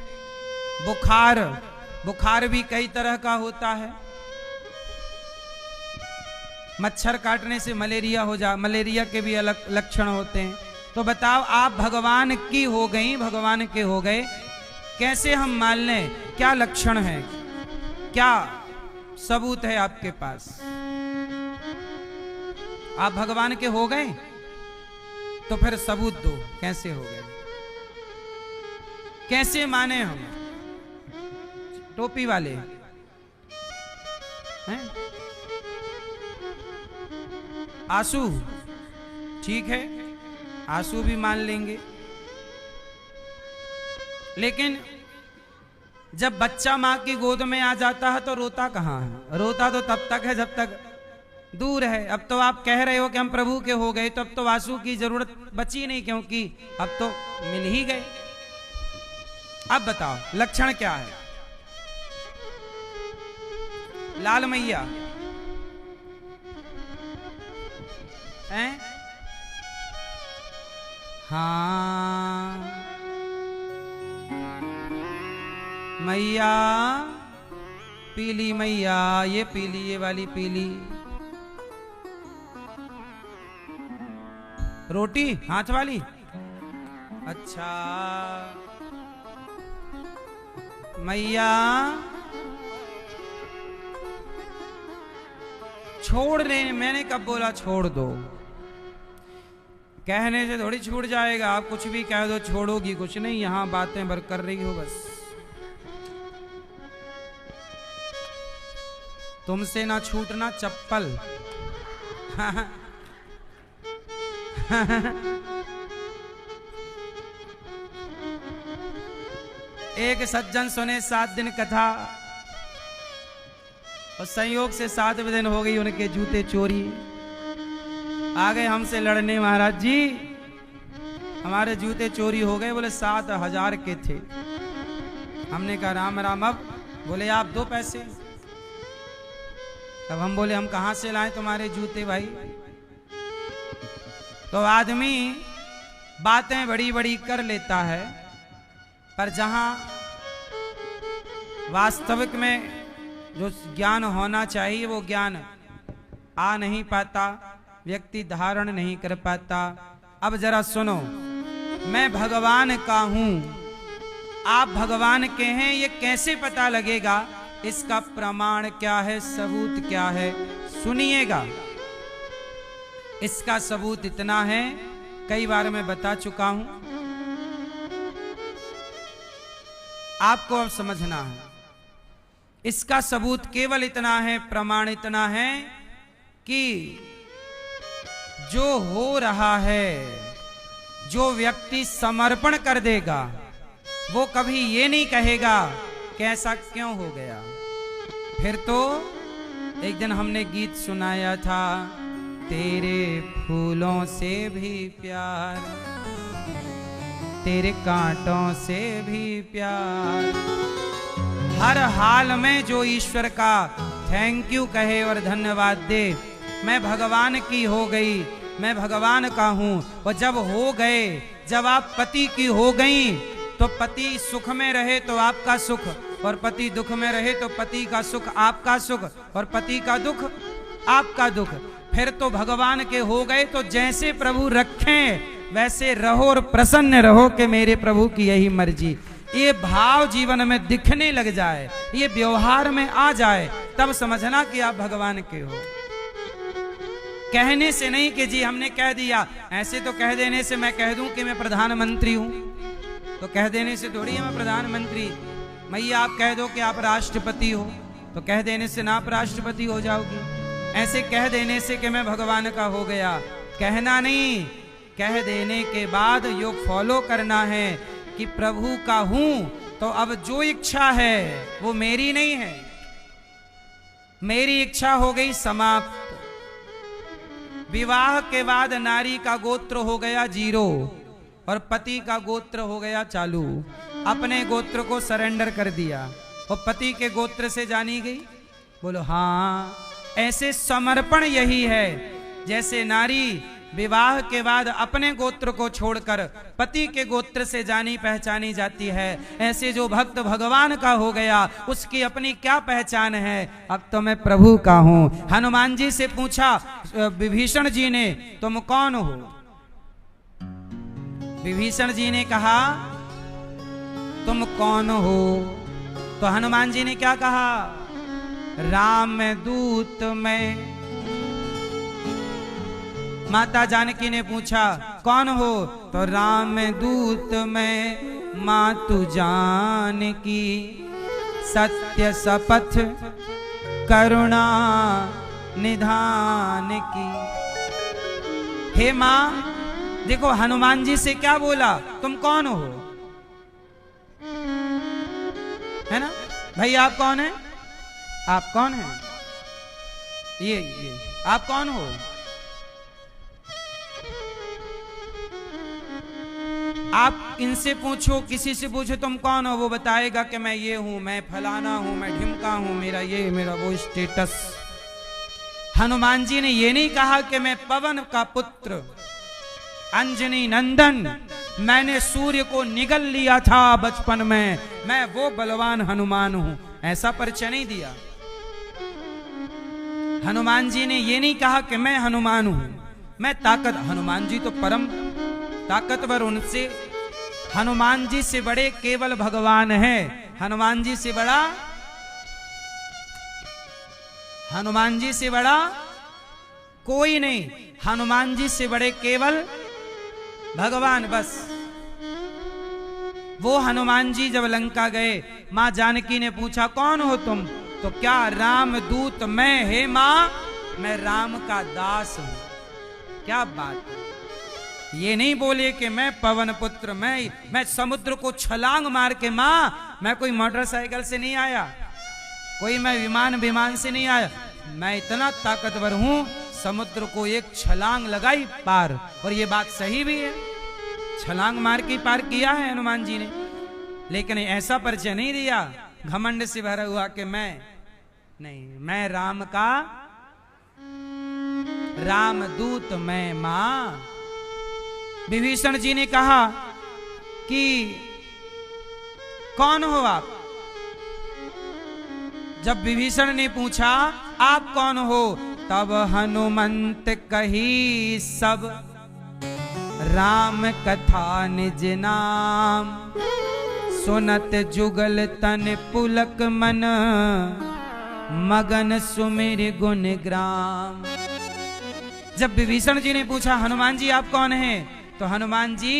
Speaker 1: बुखार भी कई तरह का होता है, मच्छर काटने से मलेरिया के भी अलग लक्षण होते हैं। तो बताओ, आप भगवान की हो गई, भगवान के हो गए, कैसे हम मान लें? क्या लक्षण है, क्या सबूत है आपके पास? आप भगवान के हो गए तो फिर सबूत दो, कैसे हो गए, कैसे माने हम? टोपी वाले हैं? आंसू, ठीक है आंसू भी मान लेंगे, लेकिन जब बच्चा मां की गोद में आ जाता है तो रोता कहां है? रोता तो तब तक है जब तक दूर है। अब तो आप कह रहे हो कि हम प्रभु के हो गए, तो अब तो आंसू की जरूरत बची नहीं, क्योंकि अब तो मिल ही गए। अब बताओ लक्षण क्या है? लाल मैया हैं? हाँ मैया, पीली मैया, ये पीली, ये वाली पीली रोटी हाथ वाली। अच्छा मैया, छोड़ दे, मैंने कब बोला छोड़ दो? कहने से थोड़ी छूट जाएगा, आप कुछ भी कह दो छोड़ोगी कुछ नहीं, यहां बातें भर कर रही हो बस। तुमसे ना छूटना चप्पल। एक सज्जन सुने 7 दिन कथा और संयोग से 7वें दिन हो गई उनके जूते चोरी। आ गए हमसे लड़ने, महाराज जी हमारे जूते चोरी हो गए। बोले 7,000 के थे। हमने कहा राम राम। अब बोले आप दो पैसे। तब हम बोले हम कहां से लाए तुम्हारे जूते भाई। तो आदमी बातें बड़ी बड़ी कर लेता है, पर जहां वास्तविक में जो ज्ञान होना चाहिए वो ज्ञान आ नहीं पाता, व्यक्ति धारण नहीं कर पाता। अब जरा सुनो, मैं भगवान का हूं, आप भगवान के हैं, ये कैसे पता लगेगा? इसका प्रमाण क्या है, सबूत क्या है, सुनिएगा। इसका सबूत इतना है, कई बार मैं बता चुका हूं, आपको अब समझना है। इसका सबूत केवल इतना है, प्रमाण इतना है कि जो हो रहा है, जो व्यक्ति समर्पण कर देगा वो कभी ये नहीं कहेगा कि ऐसा क्यों हो गया। फिर तो एक दिन हमने गीत सुनाया था, तेरे फूलों से भी प्यार, तेरे कांटों से भी प्यार। हर हाल में जो ईश्वर का थैंक यू कहे और धन्यवाद दे, मैं भगवान की हो गई, मैं भगवान का हूं। और जब हो गए, जब आप पति की हो गई, तो पति सुख में रहे तो आपका सुख, और पति दुख में रहे तो पति का सुख आपका सुख, और पति का दुख आपका दुख। फिर तो भगवान के हो गए, तो जैसे प्रभु रखें वैसे रहो और प्रसन्न रहो कि मेरे प्रभु की यही मर्जी। ये भाव जीवन में दिखने लग जाए, ये व्यवहार में आ जाए, तब समझना कि आप भगवान के हो। कहने से नहीं कि जी हमने कह दिया, ऐसे तो कह देने से मैं कह दूं कि मैं प्रधानमंत्री हूं, तो कह देने से थोड़ी है मैं प्रधानमंत्री। मैया आप कह दो कि आप राष्ट्रपति हो, तो कह देने से ना आप राष्ट्रपति हो जाओगी। ऐसे कह देने से कि मैं भगवान का हो गया, कहना नहीं। कह देने के बाद योग फॉलो करना है कि प्रभु का हूं, तो अब जो इच्छा है वो मेरी नहीं है, मेरी इच्छा हो गई समाप्त। विवाह के बाद नारी का गोत्र हो गया 0 और पति का गोत्र हो गया चालू। अपने गोत्र को सरेंडर कर दिया और पति के गोत्र से जानी गई। बोलो हाँ, ऐसे समर्पण यही है। जैसे नारी विवाह के बाद अपने गोत्र को छोड़कर पति के गोत्र से जानी पहचानी जाती है, ऐसे जो भक्त भगवान का हो गया उसकी अपनी क्या पहचान है? अब तो मैं प्रभु का हूं। हनुमान जी से पूछा विभीषण जी ने, तुम कौन हो? विभीषण जी ने कहा तुम कौन हो? तो हनुमान जी ने क्या कहा? राम दूत मैं। माता जानकी ने पूछा कौन हो? तो राम दूत मैं मातु जानकी, सत्य शपथ करुणा निधान की। हे मां, देखो हनुमान जी से क्या बोला, तुम कौन हो, है ना भाई? आप कौन है? आप कौन है? ये आप कौन हो? आप इनसे पूछो, किसी से पूछो तुम कौन हो, वो बताएगा कि मैं ये हूं, मैं फलाना हूं, मैं ढिमका हूं, मेरा ये मेरा वो स्टेटस। हनुमान जी ने ये नहीं कहा कि मैं पवन का पुत्र अंजनी नंदन, मैंने सूर्य को निगल लिया था बचपन में, मैं वो बलवान हनुमान हूं, ऐसा परिचय नहीं दिया। हनुमान जी ने ये नहीं कहा कि मैं हनुमान हूं, मैं ताकत। हनुमान जी तो परम ताकतवर, उनसे हनुमान जी से बड़े केवल भगवान है। हनुमान जी से बड़ा, हनुमान जी से बड़ा कोई नहीं, हनुमान जी से बड़े केवल भगवान बस। वो हनुमान जी जब लंका गए, मां जानकी ने पूछा कौन हो तुम? तो क्या राम दूत मैं, हे मां मैं राम का दास हूं। क्या बात है, ये नहीं बोले कि मैं पवन पुत्र, मैं समुद्र को छलांग मार के, माँ मैं कोई मोटरसाइकिल से नहीं आया, कोई मैं विमान से नहीं आया, मैं इतना ताकतवर हूं, समुद्र को एक छलांग लगाई पार। और ये बात सही भी है, छलांग मार के पार किया है हनुमान जी ने। लेकिन ऐसा परिचय नहीं दिया घमंड से भरा हुआ कि मैं राम का रामदूत, मैं मां। विभीषण जी ने कहा कि कौन हो आप? जब विभीषण ने पूछा आप कौन हो, तब हनुमंत कही सब, राम कथा निज नाम, सुनत जुगल तन पुलक मन, मगन सुमिर गुण ग्राम। जब विभीषण जी ने पूछा हनुमान जी आप कौन हैं, तो हनुमान जी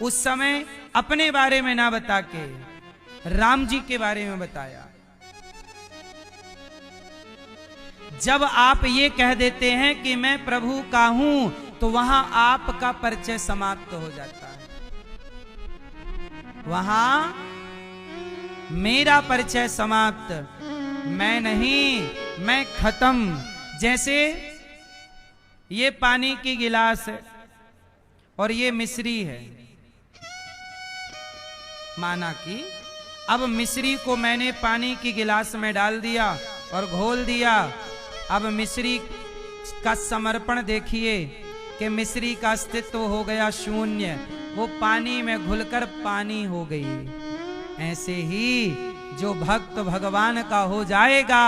Speaker 1: उस समय अपने बारे में ना बता के राम जी के बारे में बताया। जब आप ये कह देते हैं कि मैं प्रभु का हूं, तो वहां आपका परिचय समाप्त हो जाता है, वहां मेरा परिचय समाप्त, मैं नहीं, मैं खत्म। जैसे ये पानी की गिलास है और ये मिश्री है, माना कि अब मिश्री को मैंने पानी की गिलास में डाल दिया और घोल दिया। अब मिश्री का समर्पण देखिए कि मिश्री का अस्तित्व हो गया शून्य, वो पानी में घुलकर पानी हो गई। ऐसे ही जो भक्त भगवान का हो जाएगा,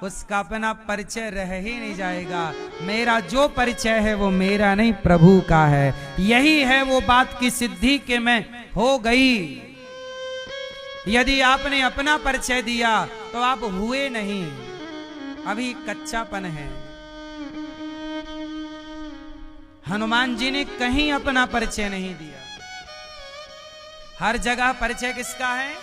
Speaker 1: उसका अपना परिचय रह ही नहीं जाएगा। मेरा जो परिचय है वो मेरा नहीं, प्रभु का है। यही है वो बात की सिद्धि कि मैं हो गई। यदि आपने अपना परिचय दिया तो आप हुए नहीं, अभी कच्चापन है। हनुमान जी ने कहीं अपना परिचय नहीं दिया, हर जगह परिचय किसका है?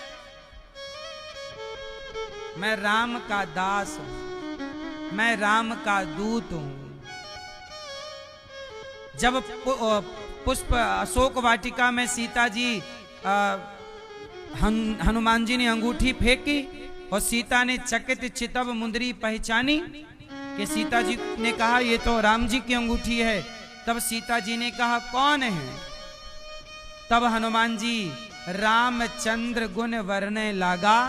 Speaker 1: मैं राम का दास हूं, मैं राम का दूत हूं। जब पुष्प अशोक वाटिका में सीता जी हनुमान जी ने अंगूठी फेंकी और सीता ने चकित चितव मुंदरी पहचानी कि सीता जी ने कहा ये तो राम जी की अंगूठी है। तब सीता जी ने कहा कौन है? तब हनुमान जी रामचंद्र गुण वर्णे लागा,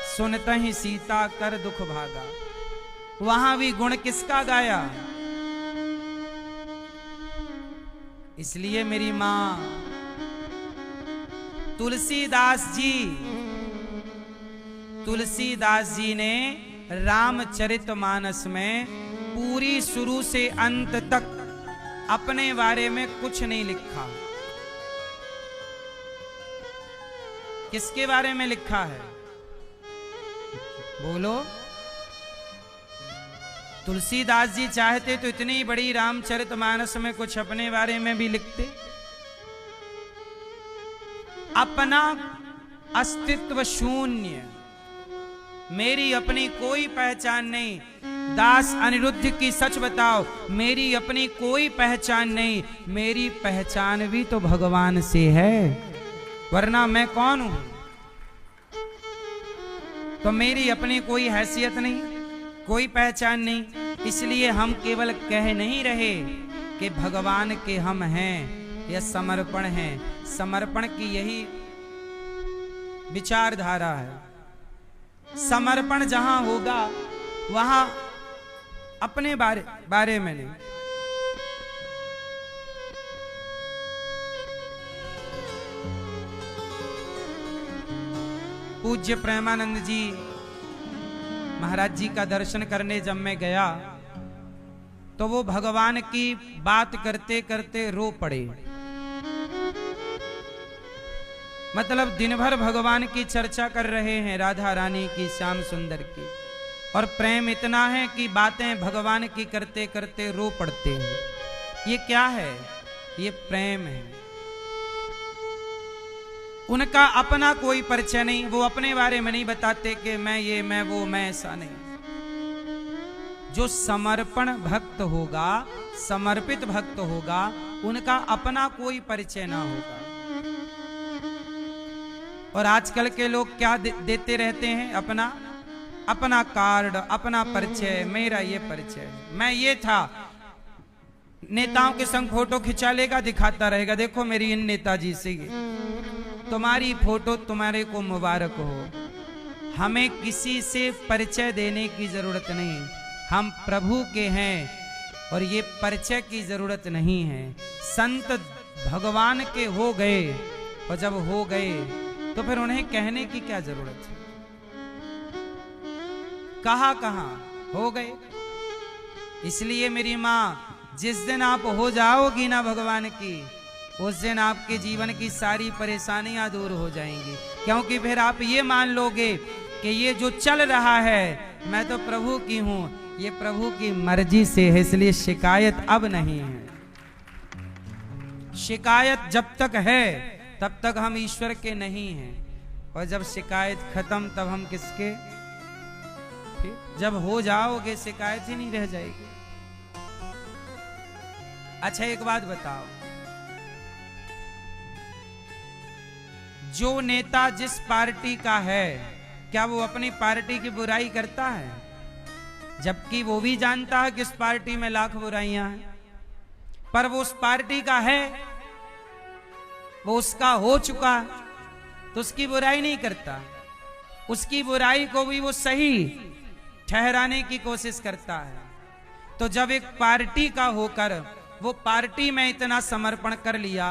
Speaker 1: सुनत ही सीता कर दुख भागा। वहां भी गुण किसका गाया? इसलिए मेरी मां तुलसीदास जी ने रामचरितमानस में पूरी शुरू से अंत तक अपने बारे में कुछ नहीं लिखा। किसके बारे में लिखा है? बोलो। तुलसीदास जी चाहते तो इतनी बड़ी रामचरितमानस में कुछ अपने बारे में भी लिखते। अपना अस्तित्व शून्य, मेरी अपनी कोई पहचान नहीं। दास अनिरुद्ध की सच बताओ, मेरी अपनी कोई पहचान नहीं। मेरी पहचान भी तो भगवान से है, वरना मैं कौन हूं? तो मेरी अपनी कोई हैसियत नहीं, कोई पहचान नहीं। इसलिए हम केवल कह नहीं रहे कि भगवान के हम हैं, यह समर्पण है। समर्पण की यही विचारधारा है। समर्पण जहां होगा वहां अपने बारे में नहीं। पूज्य प्रेमानंद जी महाराज जी का दर्शन करने जब मैं गया तो वो भगवान की बात करते करते रो पड़े। मतलब दिन भर भगवान की चर्चा कर रहे हैं, राधा रानी की, श्याम सुंदर की, और प्रेम इतना है कि बातें भगवान की करते करते रो पड़ते हैं। ये क्या है? ये प्रेम है। उनका अपना कोई परिचय नहीं, वो अपने बारे में नहीं बताते कि मैं ये, मैं वो, मैं ऐसा नहीं। जो समर्पण भक्त होगा, समर्पित भक्त होगा, उनका अपना कोई परिचय ना होगा। और आजकल के लोग क्या देते रहते हैं? अपना कार्ड, अपना परिचय, मेरा ये परिचय, मैं ये था। नेताओं के संग फोटो खिंचा लेगा, दिखाता रहेगा, देखो मेरी इन नेताजी से। तुम्हारी फोटो तुम्हारे को मुबारक हो। हमें किसी से परिचय देने की जरूरत नहीं, हम प्रभु के हैं और ये परिचय की जरूरत नहीं है। संत भगवान के हो गए, और जब हो गए तो फिर उन्हें कहने की क्या जरूरत है? कहां हो गए। इसलिए मेरी माँ, जिस दिन आप हो जाओगी ना भगवान की, उस दिन आपके जीवन की सारी परेशानियां दूर हो जाएंगी। क्योंकि फिर आप ये मान लोगे कि ये जो चल रहा है, मैं तो प्रभु की हूं, ये प्रभु की मर्जी से है, इसलिए शिकायत अब नहीं है। शिकायत जब तक है तब तक हम ईश्वर के नहीं हैं, और जब शिकायत खत्म तब हम किसके? जब हो जाओगे शिकायत ही नहीं रह जाएगी। अच्छा एक बात बताओ, जो नेता जिस पार्टी का है, क्या वो अपनी पार्टी की बुराई करता है? जबकि वो भी जानता है कि इस पार्टी में लाख बुराइयां हैं, पर वो उस पार्टी का है, वो उसका हो चुका, तो उसकी बुराई नहीं करता। उसकी बुराई को भी वो सही ठहराने की कोशिश करता है। तो जब एक पार्टी का होकर वो पार्टी में इतना समर्पण कर लिया,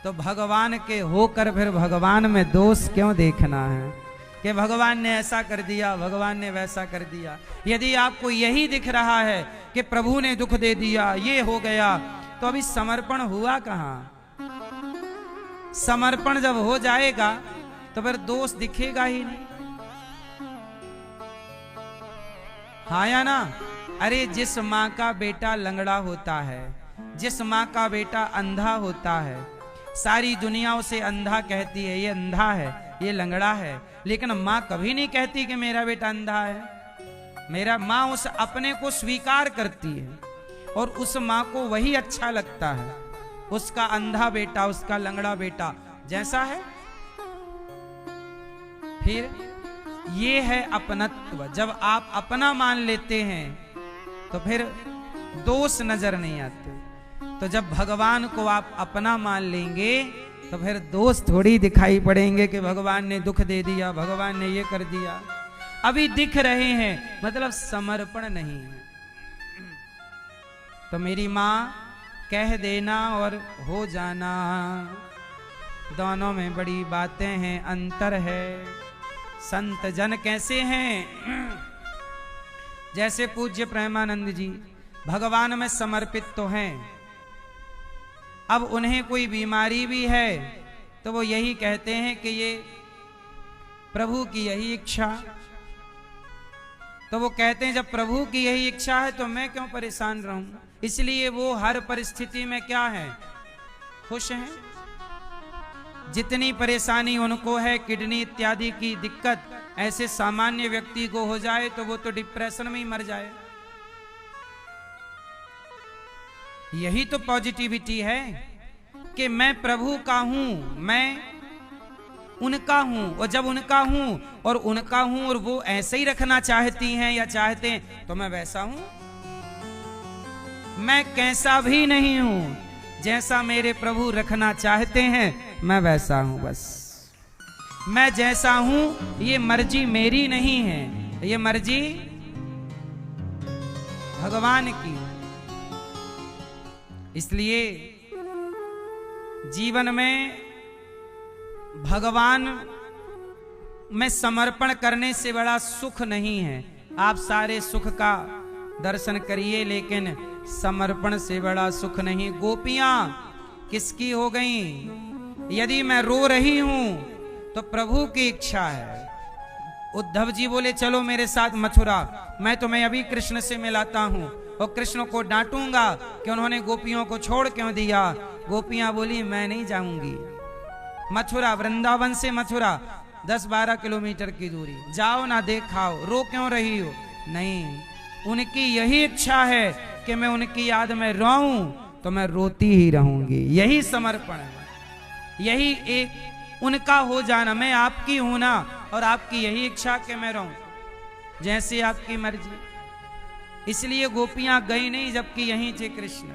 Speaker 1: तो भगवान के होकर फिर भगवान में दोष क्यों देखना है कि भगवान ने ऐसा कर दिया, भगवान ने वैसा कर दिया। यदि आपको यही दिख रहा है कि प्रभु ने दुख दे दिया, ये हो गया, तो अभी समर्पण हुआ कहां? समर्पण जब हो जाएगा तो फिर दोष दिखेगा ही नहीं। हाँ या ना? अरे जिस माँ का बेटा लंगड़ा होता है, जिस माँ का बेटा अंधा होता है, सारी दुनिया उसे अंधा कहती है, ये अंधा है, ये लंगड़ा है, लेकिन माँ कभी नहीं कहती कि मेरा बेटा अंधा है। मेरा माँ उस अपने को स्वीकार करती है, और उस माँ को वही अच्छा लगता है, उसका अंधा बेटा, उसका लंगड़ा बेटा जैसा है। फिर ये है अपनत्व। जब आप अपना मान लेते हैं तो फिर दोष नजर नहीं आते। तो जब भगवान को आप अपना मान लेंगे तो फिर दोष थोड़ी दिखाई पड़ेंगे कि भगवान ने दुख दे दिया, भगवान ने ये कर दिया। अभी दिख रहे हैं, मतलब समर्पण नहीं है। तो मेरी माँ, कह देना और हो जाना, दोनों में बड़ी बातें हैं, अंतर है। संत जन कैसे हैं? जैसे पूज्य प्रेमानंद जी भगवान में समर्पित तो हैं, अब उन्हें कोई बीमारी भी है तो वो यही कहते हैं कि ये प्रभु की यही इच्छा। तो वो कहते हैं जब प्रभु की यही इच्छा है तो मैं क्यों परेशान रहूं। इसलिए वो हर परिस्थिति में क्या है? खुश हैं। जितनी परेशानी उनको है, किडनी इत्यादि की दिक्कत ऐसे सामान्य व्यक्ति को हो जाए तो वो तो डिप्रेशन में ही मर जाए। यही तो पॉजिटिविटी है कि मैं प्रभु का हूं, मैं उनका हूं, और जब उनका हूं और उनका हूं और वो ऐसे ही रखना चाहती हैं या चाहते हैं तो मैं वैसा हूं। मैं कैसा भी नहीं हूं, जैसा मेरे प्रभु रखना चाहते हैं मैं वैसा हूं। बस मैं जैसा हूं, ये मर्जी मेरी नहीं है, ये मर्जी भगवान की। इसलिए जीवन में भगवान में समर्पण करने से बड़ा सुख नहीं है। आप सारे सुख का दर्शन करिए, लेकिन समर्पण से बड़ा सुख नहीं। गोपियां किसकी हो गईं? यदि मैं रो रही हूं तो प्रभु की इच्छा है। उद्धव जी बोले चलो मेरे साथ मथुरा, मैं तुम्हें अभी कृष्ण से मिलाता हूं, और कृष्ण को डांटूंगा कि उन्होंने गोपियों को छोड़ क्यों दिया। गोपियां बोली मैं नहीं जाऊंगी। मथुरा, वृंदावन से मथुरा 10-12 किलोमीटर की दूरी, जाओ ना देखाओ, रो क्यों रही हो? नहीं, उनकी यही इच्छा है कि मैं उनकी याद में रहूं तो मैं रोती ही रहूंगी। यही समर्पण है, यही एक उनका हो जाना। मैं आपकी हूं ना, और आपकी यही इच्छा कि मैं रहूं जैसे आपकी मर्जी। इसलिए गोपियां गई नहीं, जबकि यहीं थे कृष्ण।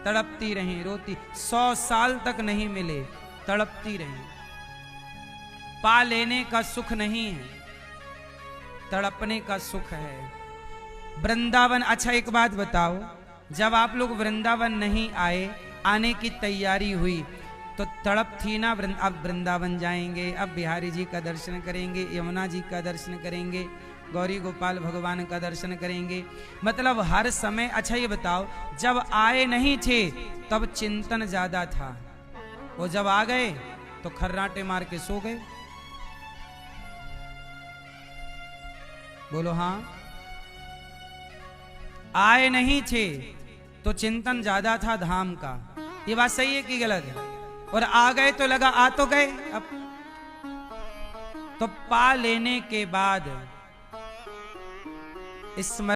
Speaker 1: तड़पती रहीं, रोती, 100 साल तक नहीं मिले, तड़पती रहीं। पा लेने का सुख नहीं है, तड़पने का सुख है। वृंदावन, अच्छा एक बात बताओ, जब आप लोग वृंदावन नहीं आए, आने की तैयारी हुई तो तड़प थी ना। अब वृंदावन जाएंगे, अब बिहारी जी का दर्शन करेंगे, यमुना जी का दर्शन करेंगे, गौरी गोपाल भगवान का दर्शन करेंगे, मतलब हर समय। अच्छा ये बताओ, जब आए नहीं थे तब चिंतन ज्यादा था, वो जब आ गए तो खर्राटे मार के सो गए। बोलो हाँ। आए नहीं थे तो चिंतन ज्यादा था धाम का। ये बात सही है कि गलत है? और आ गए तो लगा आ तो गए। अब तो पा लेने के बाद इस